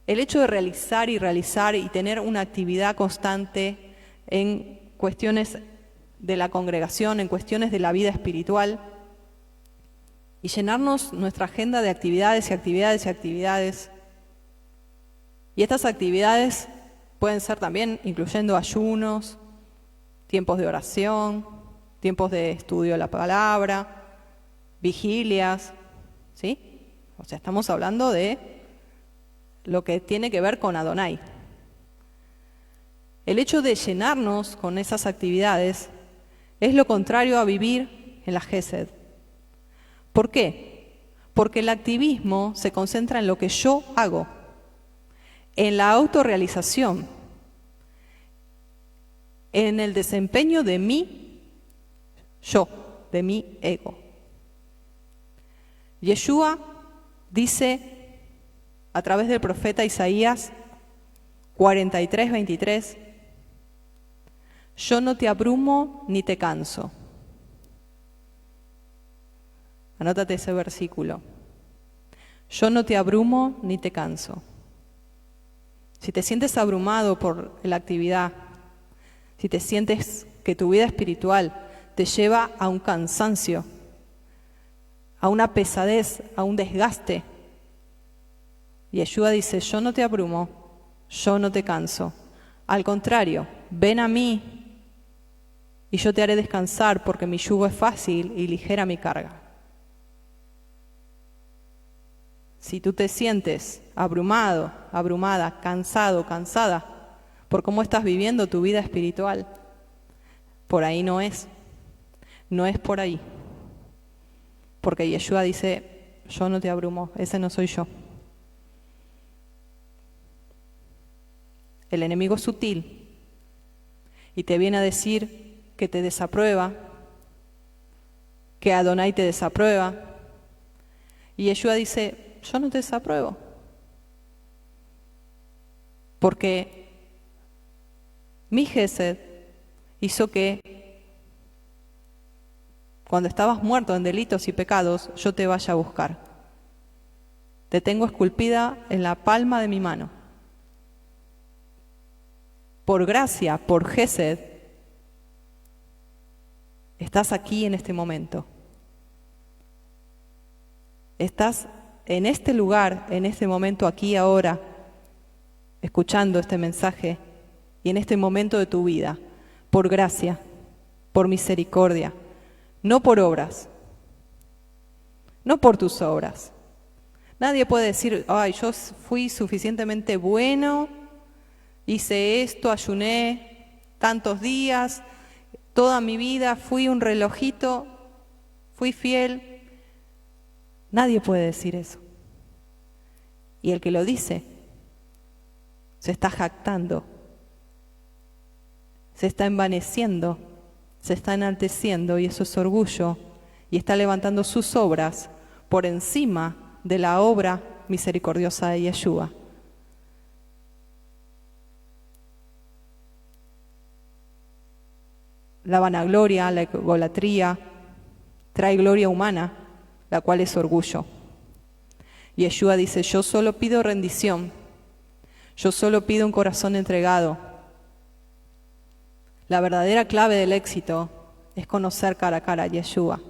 el hecho de realizar y tener una actividad constante en cuestiones de la congregación, en cuestiones de la vida espiritual, y llenarnos nuestra agenda de actividades y actividades y actividades. Y estas actividades pueden ser también incluyendo ayunos, tiempos de oración, tiempos de estudio de la palabra, vigilias, ¿sí? O sea, estamos hablando de lo que tiene que ver con Adonai. El hecho de llenarnos con esas actividades es lo contrario a vivir en la Gesed. ¿Por qué? Porque el activismo se concentra en lo que yo hago, en la autorrealización, en el desempeño de mí, yo, de mi ego. Yeshua dice a través del profeta Isaías 43:23, yo no te abrumo ni te canso. Anótate ese versículo. Yo no te abrumo ni te canso. Si te sientes abrumado por la actividad, si te sientes que tu vida espiritual te lleva a un cansancio, a una pesadez, a un desgaste, Yeshua dice, yo no te abrumo, yo no te canso. Al contrario, ven a mí y yo te haré descansar, porque mi yugo es fácil y ligera mi carga. Si tú te sientes abrumado, abrumada, cansado, cansada, por cómo estás viviendo tu vida espiritual, por ahí no es por ahí. Porque Yeshua dice, yo no te abrumo, ese no soy yo. El enemigo es sutil y te viene a decir que te desaprueba, que Adonai te desaprueba. Y Yeshua dice, yo no te desapruebo. Porque mi Gesed hizo que cuando estabas muerto en delitos y pecados, yo te vaya a buscar. Te tengo esculpida en la palma de mi mano. Por gracia, por Gesed, estás aquí en este momento. Estás en este lugar, en este momento, aquí, ahora, escuchando este mensaje y en este momento de tu vida, por gracia, por misericordia, no por obras, no por tus obras. Nadie puede decir, ay, yo fui suficientemente bueno, hice esto, ayuné tantos días, toda mi vida fui un relojito, fui fiel. Nadie puede decir eso. Y el que lo dice se está jactando, se está envaneciendo, se está enalteciendo, y eso es orgullo, y está levantando sus obras por encima de la obra misericordiosa de Yeshua. la vanagloria, la egolatría, trae gloria humana, la cual es orgullo. Yeshua dice, yo solo pido rendición, yo solo pido un corazón entregado. La verdadera clave del éxito es conocer cara a cara a Yeshua.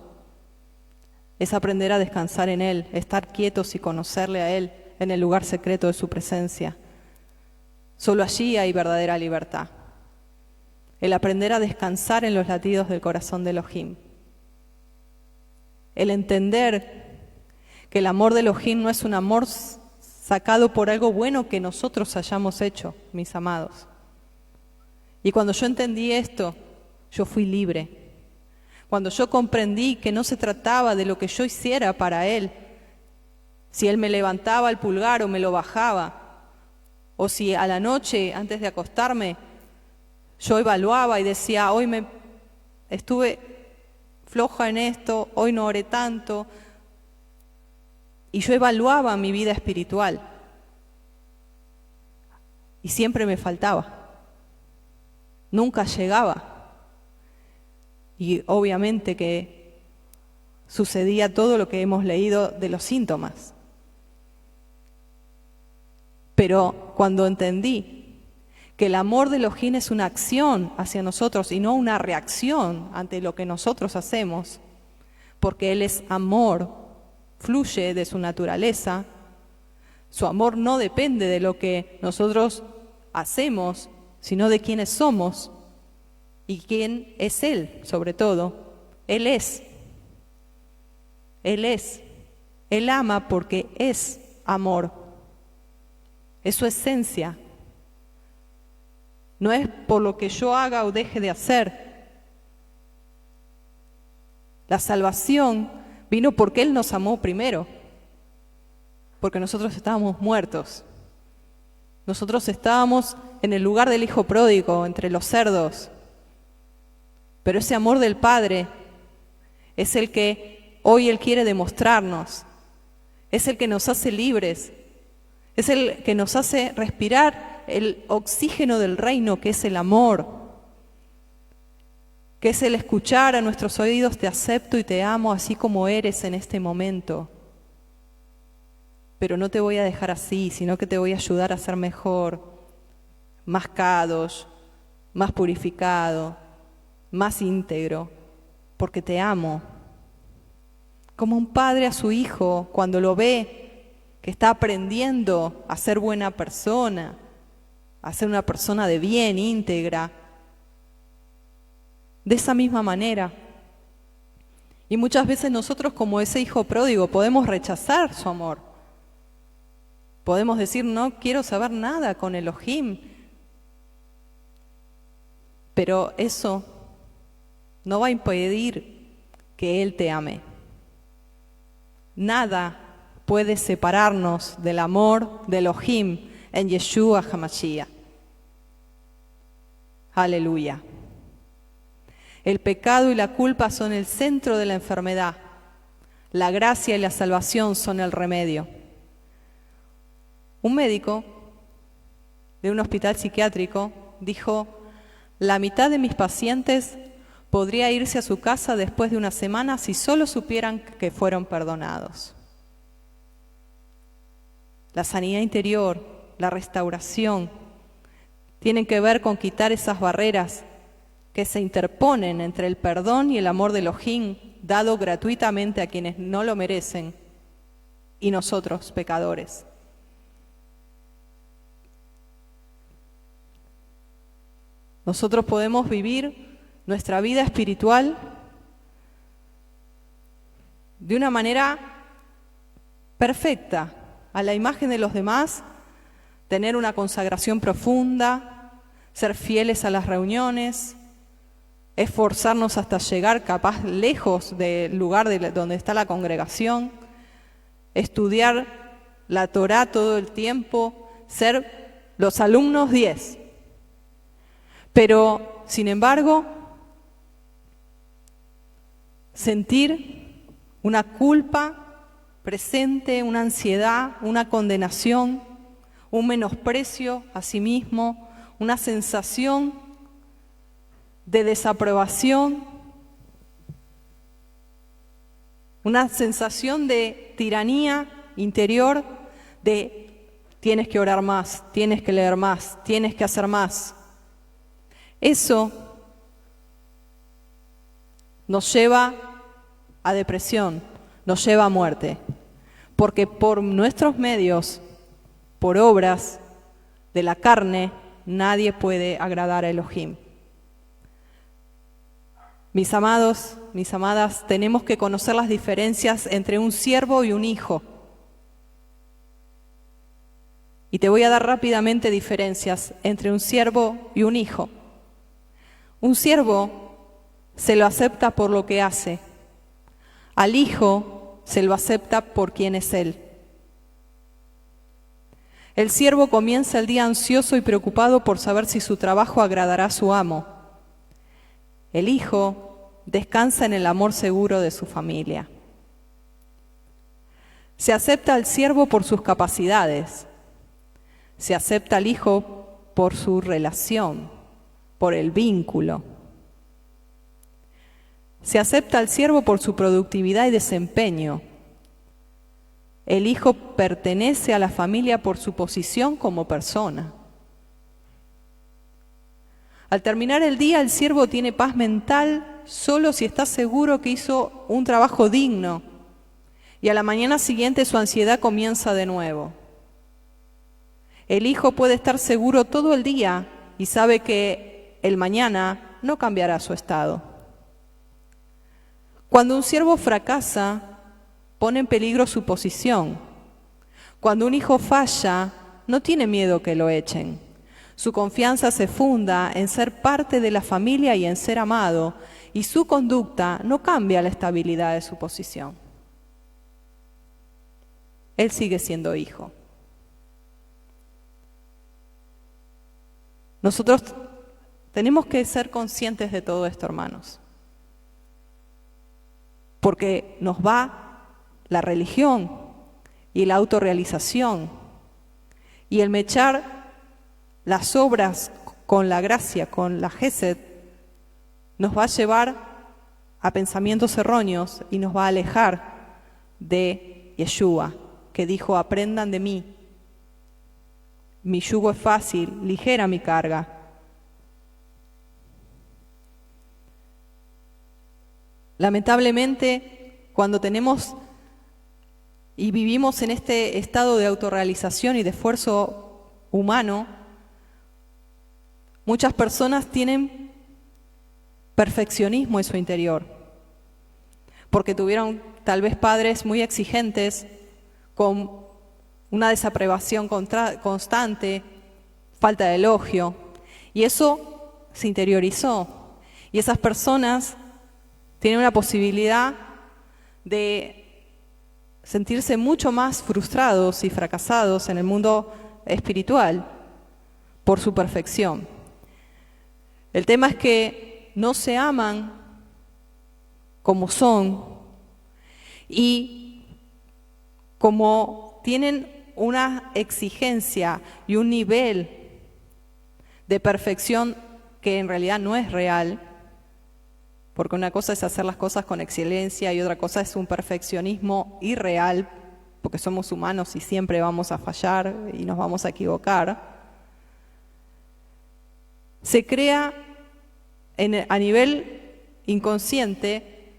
Es aprender a descansar en Él, estar quietos y conocerle a Él en el lugar secreto de su presencia. Solo allí hay verdadera libertad. El aprender a descansar en los latidos del corazón de Elohim. El entender que el amor de Elohim no es un amor sacado por algo bueno que nosotros hayamos hecho, mis amados. Y cuando yo entendí esto, yo fui libre. Cuando yo comprendí que no se trataba de lo que yo hiciera para Él, si Él me levantaba el pulgar o me lo bajaba, o si a la noche, antes de acostarme, yo evaluaba y decía, hoy me estuve floja en esto, hoy no oré tanto, y yo evaluaba mi vida espiritual, y siempre me faltaba, nunca llegaba. Y obviamente que sucedía todo lo que hemos leído de los síntomas. Pero cuando entendí que el amor de Elohim es una acción hacia nosotros y no una reacción ante lo que nosotros hacemos, porque Él es amor, fluye de su naturaleza, su amor no depende de lo que nosotros hacemos, sino de quiénes somos. ¿Y quién es Él, sobre todo? Él es. Él es. Él ama porque es amor. Es su esencia. No es por lo que yo haga o deje de hacer. La salvación vino porque Él nos amó primero. Porque nosotros estábamos muertos. Nosotros estábamos en el lugar del hijo pródigo, entre los cerdos. Pero ese amor del Padre es el que hoy Él quiere demostrarnos. Es el que nos hace libres. Es el que nos hace respirar el oxígeno del reino, que es el amor. Que es el escuchar a nuestros oídos, te acepto y te amo así como eres en este momento. Pero no te voy a dejar así, sino que te voy a ayudar a ser mejor, más kadosh, más purificado, más íntegro, porque te amo. Como un padre a su hijo, cuando lo ve que está aprendiendo a ser buena persona, a ser una persona de bien, íntegra, de esa misma manera. Y muchas veces nosotros, como ese hijo pródigo, podemos rechazar su amor. Podemos decir, no quiero saber nada con Elohim. Pero eso no va a impedir que Él te ame. Nada puede separarnos del amor de Elohim en Yeshua HaMashiach. Aleluya. El pecado y la culpa son el centro de la enfermedad. La gracia y la salvación son el remedio. Un médico de un hospital psiquiátrico dijo, la mitad de mis pacientes podría irse a su casa después de una semana si solo supieran que fueron perdonados. La sanidad interior, la restauración, tienen que ver con quitar esas barreras que se interponen entre el perdón y el amor de Elohim, dado gratuitamente a quienes no lo merecen, y nosotros, pecadores. Nosotros podemos vivir nuestra vida espiritual de una manera perfecta, a la imagen de los demás, tener una consagración profunda, ser fieles a las reuniones, esforzarnos hasta llegar capaz lejos del lugar donde está la congregación, estudiar la Torá todo el tiempo, ser los alumnos 10. Pero, sin embargo, sentir una culpa presente, una ansiedad, una condenación, un menosprecio a sí mismo, una sensación de desaprobación, una sensación de tiranía interior, de tienes que orar más, tienes que leer más, tienes que hacer más. Eso nos lleva a depresión, nos lleva a muerte, porque por nuestros medios, por obras de la carne, nadie puede agradar a Elohim. Mis amados, mis amadas, tenemos que conocer las diferencias entre un siervo y un hijo. Y te voy a dar rápidamente diferencias entre un siervo y un hijo. Un siervo se lo acepta por lo que hace. Al hijo se lo acepta por quien es él. El siervo comienza el día ansioso y preocupado por saber si su trabajo agradará a su amo. El hijo descansa en el amor seguro de su familia. Se acepta al siervo por sus capacidades. Se acepta al hijo por su relación, por el vínculo. Se acepta al siervo por su productividad y desempeño. El hijo pertenece a la familia por su posición como persona. Al terminar el día, el siervo tiene paz mental solo si está seguro que hizo un trabajo digno, y a la mañana siguiente su ansiedad comienza de nuevo. El hijo puede estar seguro todo el día y sabe que el mañana no cambiará su estado. Cuando un siervo fracasa, pone en peligro su posición. Cuando un hijo falla, no tiene miedo que lo echen. Su confianza se funda en ser parte de la familia y en ser amado, y su conducta no cambia la estabilidad de su posición. Él sigue siendo hijo. Nosotros tenemos que ser conscientes de todo esto, hermanos, porque nos va la religión y la autorrealización y el mechar las obras con la gracia, con la Gesed, nos va a llevar a pensamientos erróneos y nos va a alejar de Yeshua, que dijo: aprendan de mí, mi yugo es fácil, ligera mi carga. Lamentablemente, cuando tenemos y vivimos en este estado de autorrealización y de esfuerzo humano, muchas personas tienen perfeccionismo en su interior, porque tuvieron tal vez padres muy exigentes, con una desaprobación constante, falta de elogio, y eso se interiorizó. Y esas personas tienen una posibilidad de sentirse mucho más frustrados y fracasados en el mundo espiritual por su perfección. El tema es que no se aman como son, y como tienen una exigencia y un nivel de perfección que en realidad no es real, porque una cosa es hacer las cosas con excelencia y otra cosa es un perfeccionismo irreal, porque somos humanos y siempre vamos a fallar y nos vamos a equivocar. Se crea a nivel inconsciente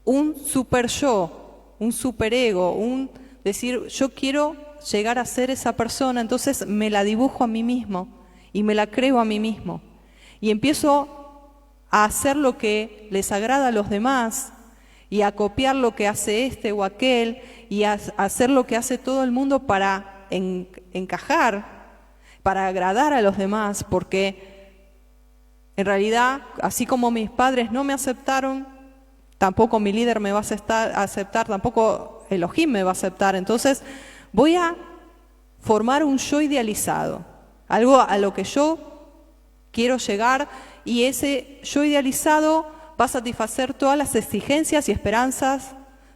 un super yo, un superego, un decir yo quiero llegar a ser esa persona, entonces me la dibujo a mí mismo y me la creo a mí mismo y empiezo a hacer lo que les agrada a los demás y a copiar lo que hace este o aquel y a hacer lo que hace todo el mundo para encajar, para agradar a los demás, porque en realidad, así como mis padres no me aceptaron, tampoco mi líder me va a aceptar, tampoco Elohim me va a aceptar. Entonces voy a formar un yo idealizado, algo a lo que yo quiero llegar, y ese yo idealizado va a satisfacer todas las exigencias y esperanzas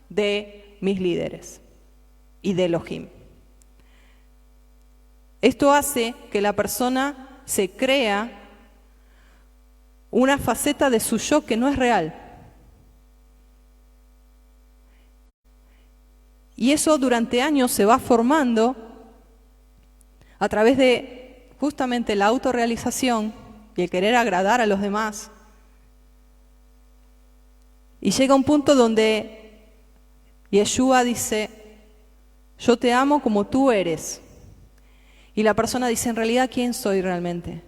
de mis líderes y de Elohim. Esto hace que la persona se crea una faceta de su yo que no es real. Y eso durante años se va formando a través de justamente la autorrealización y el querer agradar a los demás. Y llega un punto donde Yeshua dice, yo te amo como tú eres. Y la persona dice, en realidad, ¿quién soy realmente?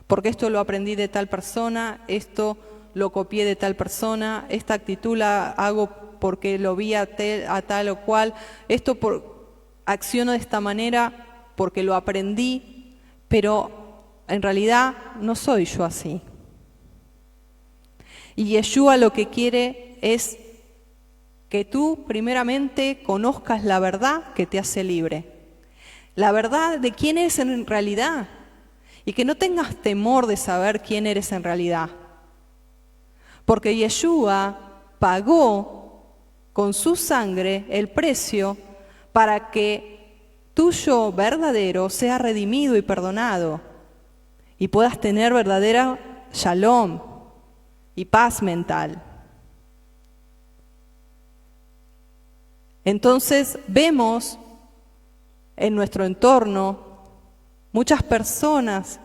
Porque esto lo aprendí de tal persona, esto lo copié de tal persona, esta actitud la hago porque lo vi a tal o cual, esto acciono de esta manera porque lo aprendí, pero en realidad no soy yo así. Y Yeshua lo que quiere es que tú primeramente conozcas la verdad que te hace libre. La verdad de quién eres en realidad. Y que no tengas temor de saber quién eres en realidad. Porque Yeshua pagó con su sangre el precio para que tu yo verdadero sea redimido y perdonado. Y puedas tener verdadera shalom y paz mental. Entonces vemos en nuestro entorno muchas personas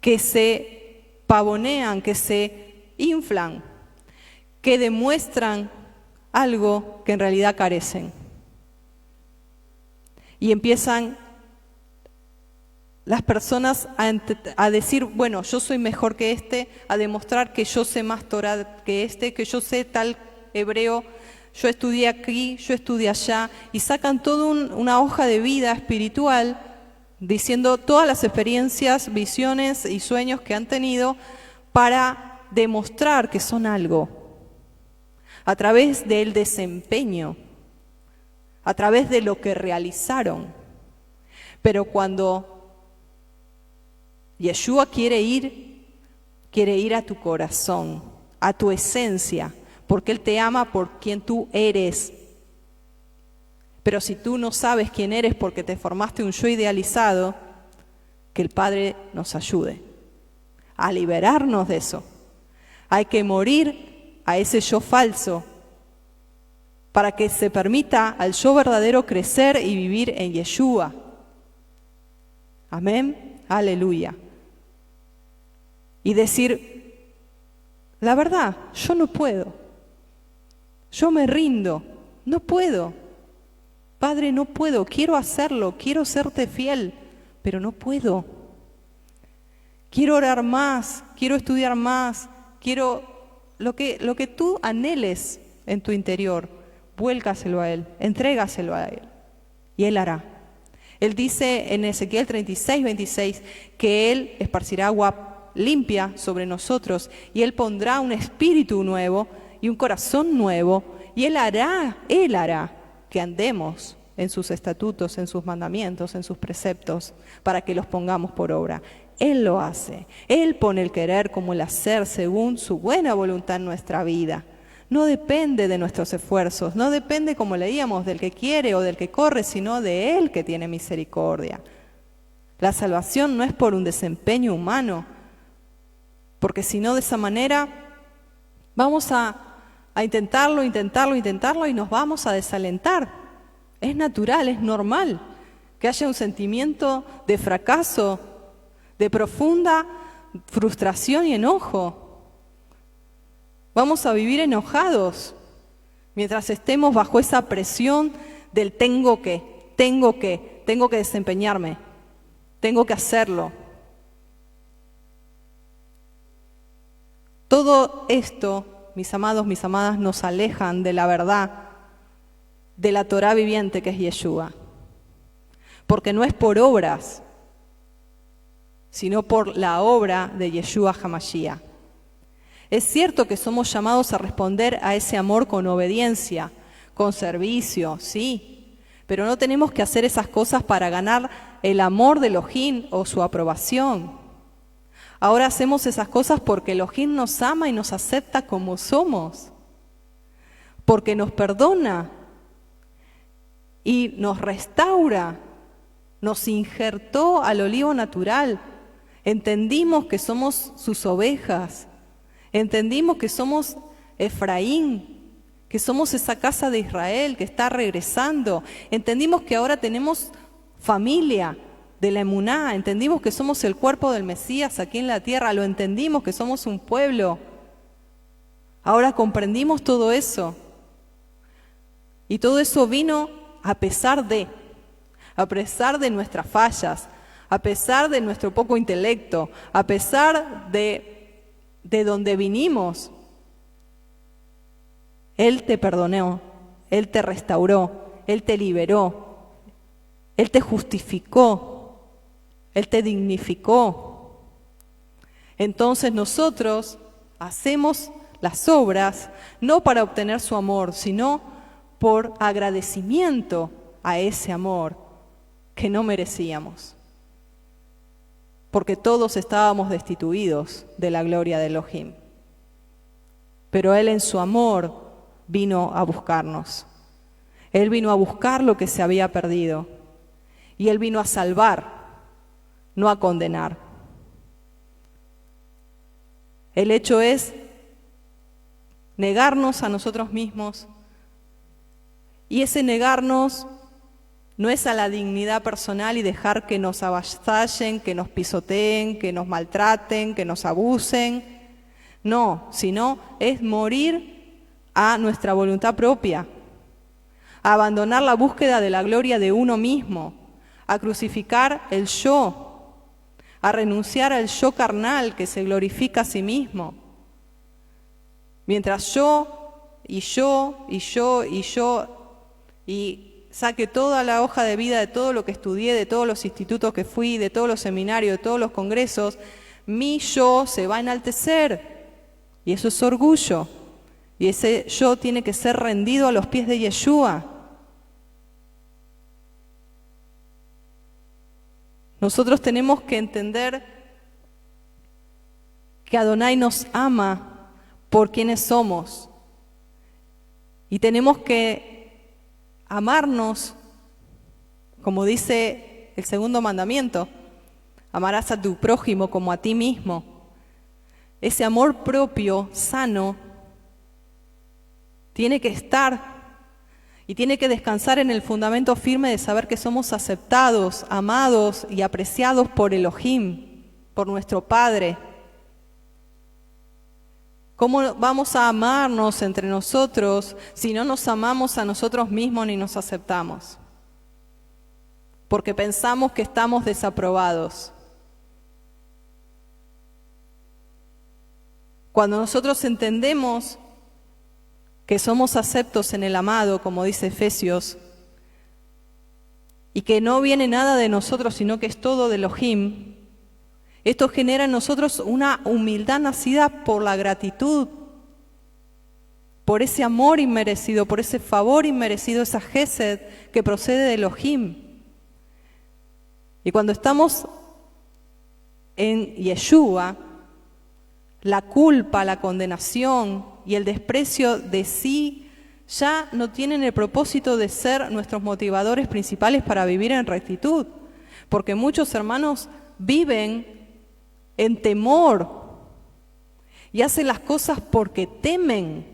que se pavonean, que se inflan, que demuestran algo que en realidad carecen. Y empiezan las personas a decir, bueno, yo soy mejor que este, a demostrar que yo sé más Torah que este, que yo sé tal hebreo, yo estudié aquí, yo estudié allá, y sacan toda una hoja de vida espiritual diciendo todas las experiencias, visiones y sueños que han tenido para demostrar que son algo, a través del desempeño, a través de lo que realizaron. Pero cuando Yeshua quiere ir a tu corazón, a tu esencia, porque Él te ama por quien tú eres. Pero si tú no sabes quién eres porque te formaste un yo idealizado, que el Padre nos ayude a liberarnos de eso. Hay que morir a ese yo falso para que se permita al yo verdadero crecer y vivir en Yeshua. Amén, aleluya. Y decir, la verdad, yo no puedo. Yo me rindo, no puedo. Padre, no puedo, quiero hacerlo, quiero serte fiel, pero no puedo. Quiero orar más, quiero estudiar más, quiero lo que tú anheles en tu interior, vuélcaselo a Él, entrégaselo a Él, y Él hará. Él dice en Ezequiel 36, 26, que Él esparcirá agua limpia sobre nosotros, y Él pondrá un espíritu nuevo y un corazón nuevo, y Él hará que andemos en sus estatutos, en sus mandamientos, en sus preceptos, para que los pongamos por obra. Él lo hace. Él pone el querer como el hacer según su buena voluntad en nuestra vida. No depende de nuestros esfuerzos, no depende, como leíamos, del que quiere o del que corre, sino de Él que tiene misericordia. La salvación no es por un desempeño humano, porque si no, de esa manera vamos a intentarlo y nos vamos a desalentar. Es natural, es normal que haya un sentimiento de fracaso, de profunda frustración y enojo. Vamos a vivir enojados mientras estemos bajo esa presión del tengo que desempeñarme, tengo que hacerlo. Todo esto, mis amados, mis amadas, nos alejan de la verdad, de la Torá viviente que es Yeshua. Porque no es por obras, sino por la obra de Yeshua HaMashiach. Es cierto que somos llamados a responder a ese amor con obediencia, con servicio, sí, pero no tenemos que hacer esas cosas para ganar el amor de Elohim o su aprobación. Ahora hacemos esas cosas porque Elohim nos ama y nos acepta como somos, porque nos perdona y nos restaura, nos injertó al olivo natural, Entendimos que somos sus ovejas. Entendimos que somos Efraín, que somos esa casa de Israel que está regresando. Entendimos que ahora tenemos familia de la emuná. Entendimos que somos el cuerpo del Mesías aquí en la tierra. Lo entendimos, que somos un pueblo. Ahora comprendimos todo eso. Y todo eso vino a pesar de nuestras fallas, a pesar de nuestro poco intelecto, a pesar de donde vinimos. Él te perdonó, Él te restauró, Él te liberó, Él te justificó, Él te dignificó. Entonces nosotros hacemos las obras no para obtener su amor, sino por agradecimiento a ese amor que no merecíamos. Porque todos estábamos destituidos de la gloria de Elohim. Pero Él en su amor vino a buscarnos. Él vino a buscar lo que se había perdido. Y Él vino a salvar, no a condenar. El hecho es negarnos a nosotros mismos. Y ese negarnos no es a la dignidad personal y dejar que nos avasallen, que nos pisoteen, que nos maltraten, que nos abusen. No, sino es morir a nuestra voluntad propia, a abandonar la búsqueda de la gloria de uno mismo, a crucificar el yo, a renunciar al yo carnal que se glorifica a sí mismo. Mientras y saque toda la hoja de vida de todo lo que estudié, de todos los institutos que fui, de todos los seminarios, de todos los congresos, mi yo se va a enaltecer. Y eso es orgullo. Y ese yo tiene que ser rendido a los pies de Yeshua. Nosotros tenemos que entender que Adonai nos ama por quienes somos. Y tenemos que amarnos, como dice el segundo mandamiento, amarás a tu prójimo como a ti mismo. Ese amor propio, sano, tiene que estar y tiene que descansar en el fundamento firme de saber que somos aceptados, amados y apreciados por Elohim, por nuestro Padre. ¿Cómo vamos a amarnos entre nosotros si no nos amamos a nosotros mismos ni nos aceptamos? Porque pensamos que estamos desaprobados. Cuando nosotros entendemos que somos aceptos en el amado, como dice Efesios, y que no viene nada de nosotros, sino que es todo de Elohim, esto genera en nosotros una humildad nacida por la gratitud, por ese amor inmerecido, por ese favor inmerecido, esa Gesed que procede de Elohim. Y cuando estamos en Yeshua, la culpa, la condenación y el desprecio de sí ya no tienen el propósito de ser nuestros motivadores principales para vivir en rectitud, porque muchos hermanos viven en temor y hacen las cosas porque temen,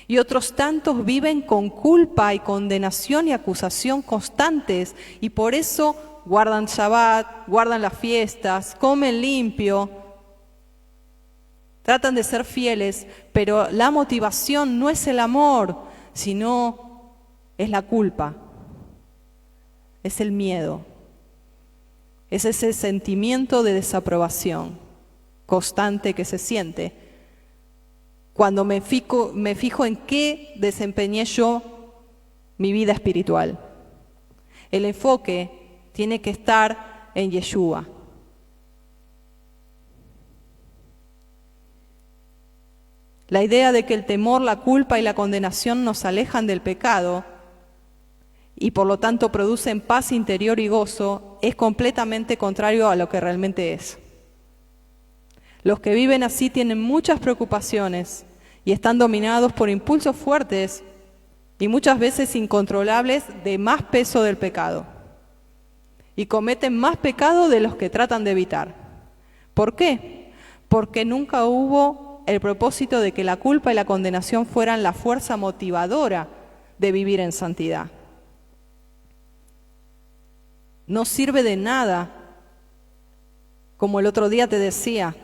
y otros tantos viven con culpa y condenación y acusación constantes, y por eso guardan Shabbat, guardan las fiestas, comen limpio, tratan de ser fieles, pero la motivación no es el amor, sino es la culpa, es el miedo, es ese sentimiento de desaprobación constante que se siente cuando me fijo en qué desempeñé yo mi vida espiritual. El enfoque tiene que estar en Yeshua. La idea de que el temor, la culpa y la condenación nos alejan del pecado y por lo tanto producen paz interior y gozo es completamente contrario a lo que realmente es. Los que viven así tienen muchas preocupaciones y están dominados por impulsos fuertes y muchas veces incontrolables de más peso del pecado. Y cometen más pecado de los que tratan de evitar. ¿Por qué? Porque nunca hubo el propósito de que la culpa y la condenación fueran la fuerza motivadora de vivir en santidad. No sirve de nada, como el otro día te decía,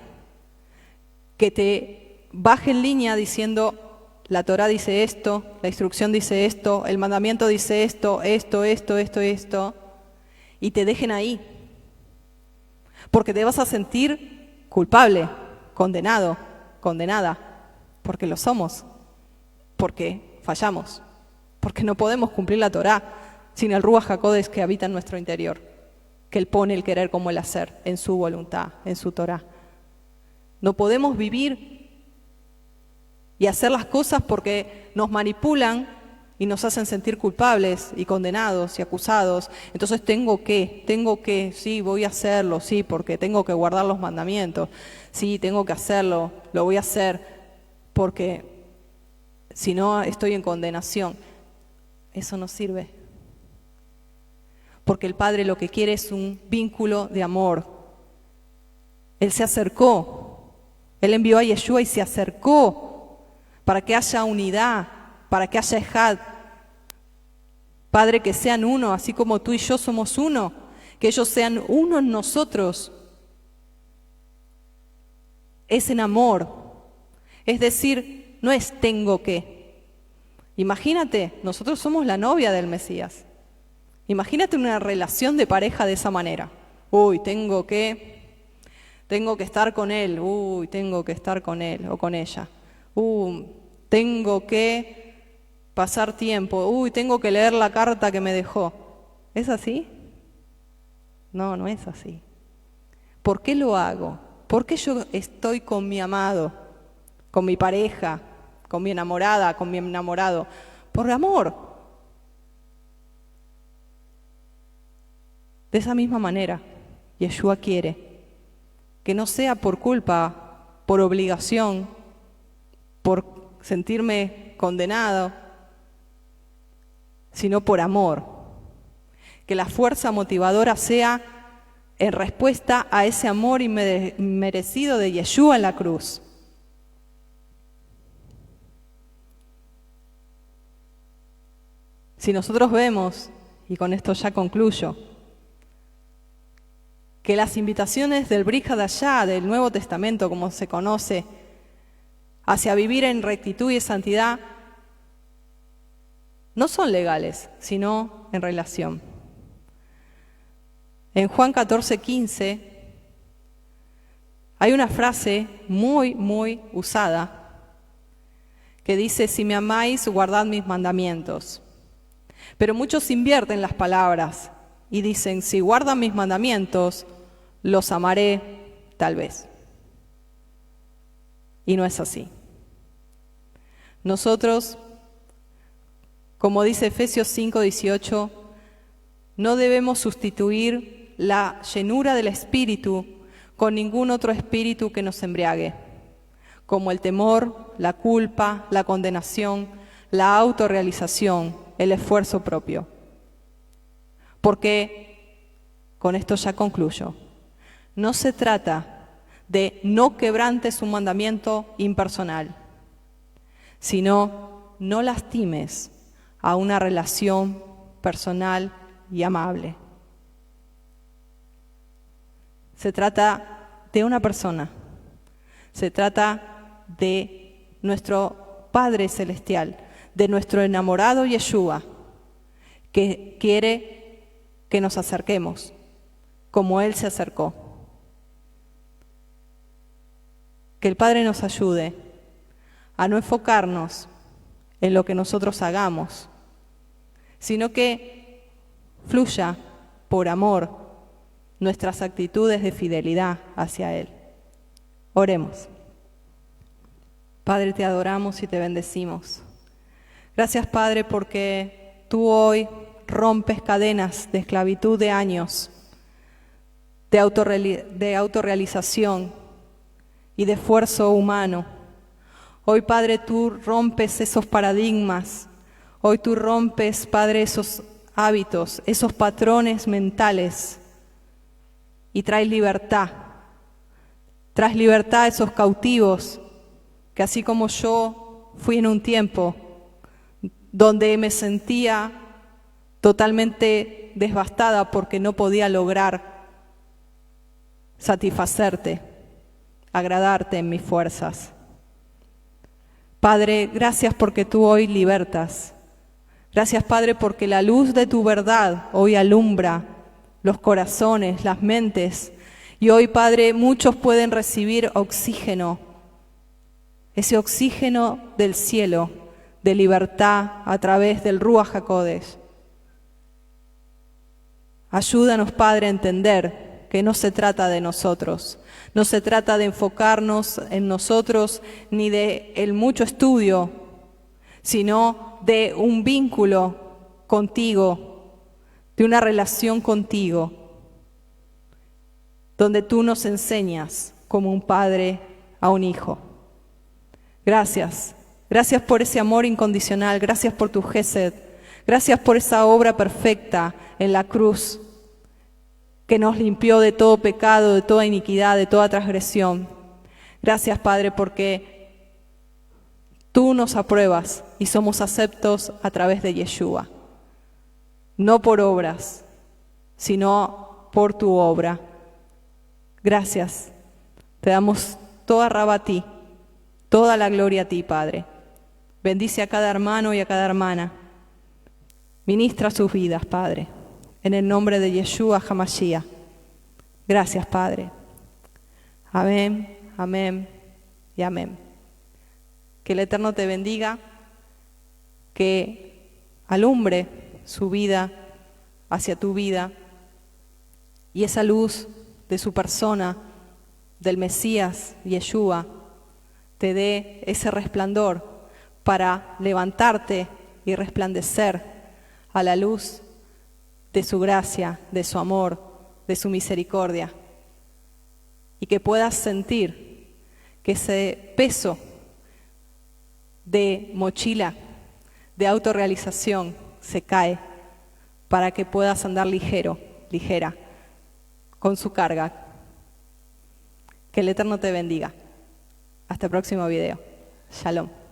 que te baje en línea diciendo, la Torá dice esto, la instrucción dice esto, el mandamiento dice esto, y te dejen ahí. Porque te vas a sentir culpable, condenado, condenada, porque lo somos, porque fallamos, porque no podemos cumplir la Torá sin el Ruach HaKodesh que habita en nuestro interior, que Él pone el querer como el hacer en su voluntad, en su Torá. No podemos vivir y hacer las cosas porque nos manipulan y nos hacen sentir culpables y condenados y acusados. Entonces tengo que, sí, voy a hacerlo, sí, porque tengo que guardar los mandamientos, sí, tengo que hacerlo, lo voy a hacer porque si no estoy en condenación. Eso no sirve. Porque el Padre lo que quiere es un vínculo de amor. Él se acercó. Él envió a Yeshua y se acercó para que haya unidad, para que haya ejad. Padre, que sean uno, así como tú y yo somos uno, que ellos sean uno en nosotros. Es en amor. Es decir, no es tengo que. Imagínate, nosotros somos la novia del Mesías. Imagínate una relación de pareja de esa manera. Uy, tengo que estar con él. Uy, tengo que estar con él o con ella. Tengo que pasar tiempo. Uy, tengo que leer la carta que me dejó. ¿Es así? No, no es así. ¿Por qué lo hago? ¿Por qué yo estoy con mi amado, con mi pareja, con mi enamorada, con mi enamorado? Por amor. De esa misma manera, Yeshua quiere que no sea por culpa, por obligación, por sentirme condenado, sino por amor. Que la fuerza motivadora sea en respuesta a ese amor inmerecido de Yeshua en la cruz. Si nosotros vemos, y con esto ya concluyo, que las invitaciones del Brit Hadashah, del Nuevo Testamento, como se conoce, hacia vivir en rectitud y santidad, no son legales, sino en relación. En Juan 14:15 hay una frase muy, muy usada que dice, si me amáis, guardad mis mandamientos. Pero muchos invierten las palabras y dicen, si guardan mis mandamientos, los amaré tal vez. Y no es así. Nosotros, como dice Efesios 5:18, no debemos sustituir la llenura del Espíritu con ningún otro espíritu que nos embriague, como el temor, la culpa, la condenación, la autorrealización, el esfuerzo propio. Porque, con esto ya concluyo, no se trata de no quebrantes un mandamiento impersonal, sino no lastimes a una relación personal y amable. Se trata de una persona, se trata de nuestro Padre Celestial, de nuestro enamorado Yeshua, que quiere que nos acerquemos como Él se acercó. Que el Padre nos ayude a no enfocarnos en lo que nosotros hagamos, sino que fluya por amor nuestras actitudes de fidelidad hacia Él. Oremos. Padre, te adoramos y te bendecimos. Gracias, Padre, porque tú hoy rompes cadenas de esclavitud de años, de autorrealización y de esfuerzo humano. Hoy, Padre, tú rompes esos paradigmas. Hoy tú rompes, Padre, esos hábitos, esos patrones mentales y traes libertad. Traes libertad a esos cautivos, que así como yo fui en un tiempo donde me sentía totalmente devastada porque no podía lograr satisfacerte, agradarte en mis fuerzas. Padre, gracias porque tú hoy libertas. Gracias, Padre, porque la luz de tu verdad hoy alumbra los corazones, las mentes. Y hoy, Padre, muchos pueden recibir oxígeno, ese oxígeno del cielo, de libertad a través del Ruach HaKodesh. Ayúdanos, Padre, a entender que no se trata de nosotros, no se trata de enfocarnos en nosotros ni de el mucho estudio, sino de un vínculo contigo, de una relación contigo, donde tú nos enseñas como un padre a un hijo. Gracias, gracias por ese amor incondicional, gracias por tu Gesed, gracias por esa obra perfecta en la cruz que nos limpió de todo pecado, de toda iniquidad, de toda transgresión. Gracias, Padre, porque tú nos apruebas y somos aceptos a través de Yeshua, no por obras, sino por tu obra. Gracias, te damos toda raba a ti, toda la gloria a ti, Padre. Bendice a cada hermano y a cada hermana. Ministra sus vidas, Padre, en el nombre de Yeshua HaMashiach. Gracias, Padre. Amén, amén y amén. Que el Eterno te bendiga, que alumbre su vida hacia tu vida y esa luz de su persona, del Mesías, Yeshua, te dé ese resplandor para levantarte y resplandecer a la luz de su gracia, de su amor, de su misericordia, y que puedas sentir que ese peso de mochila, de autorrealización, se cae para que puedas andar ligero, ligera, con su carga. Que el Eterno te bendiga. Hasta el próximo video. Shalom.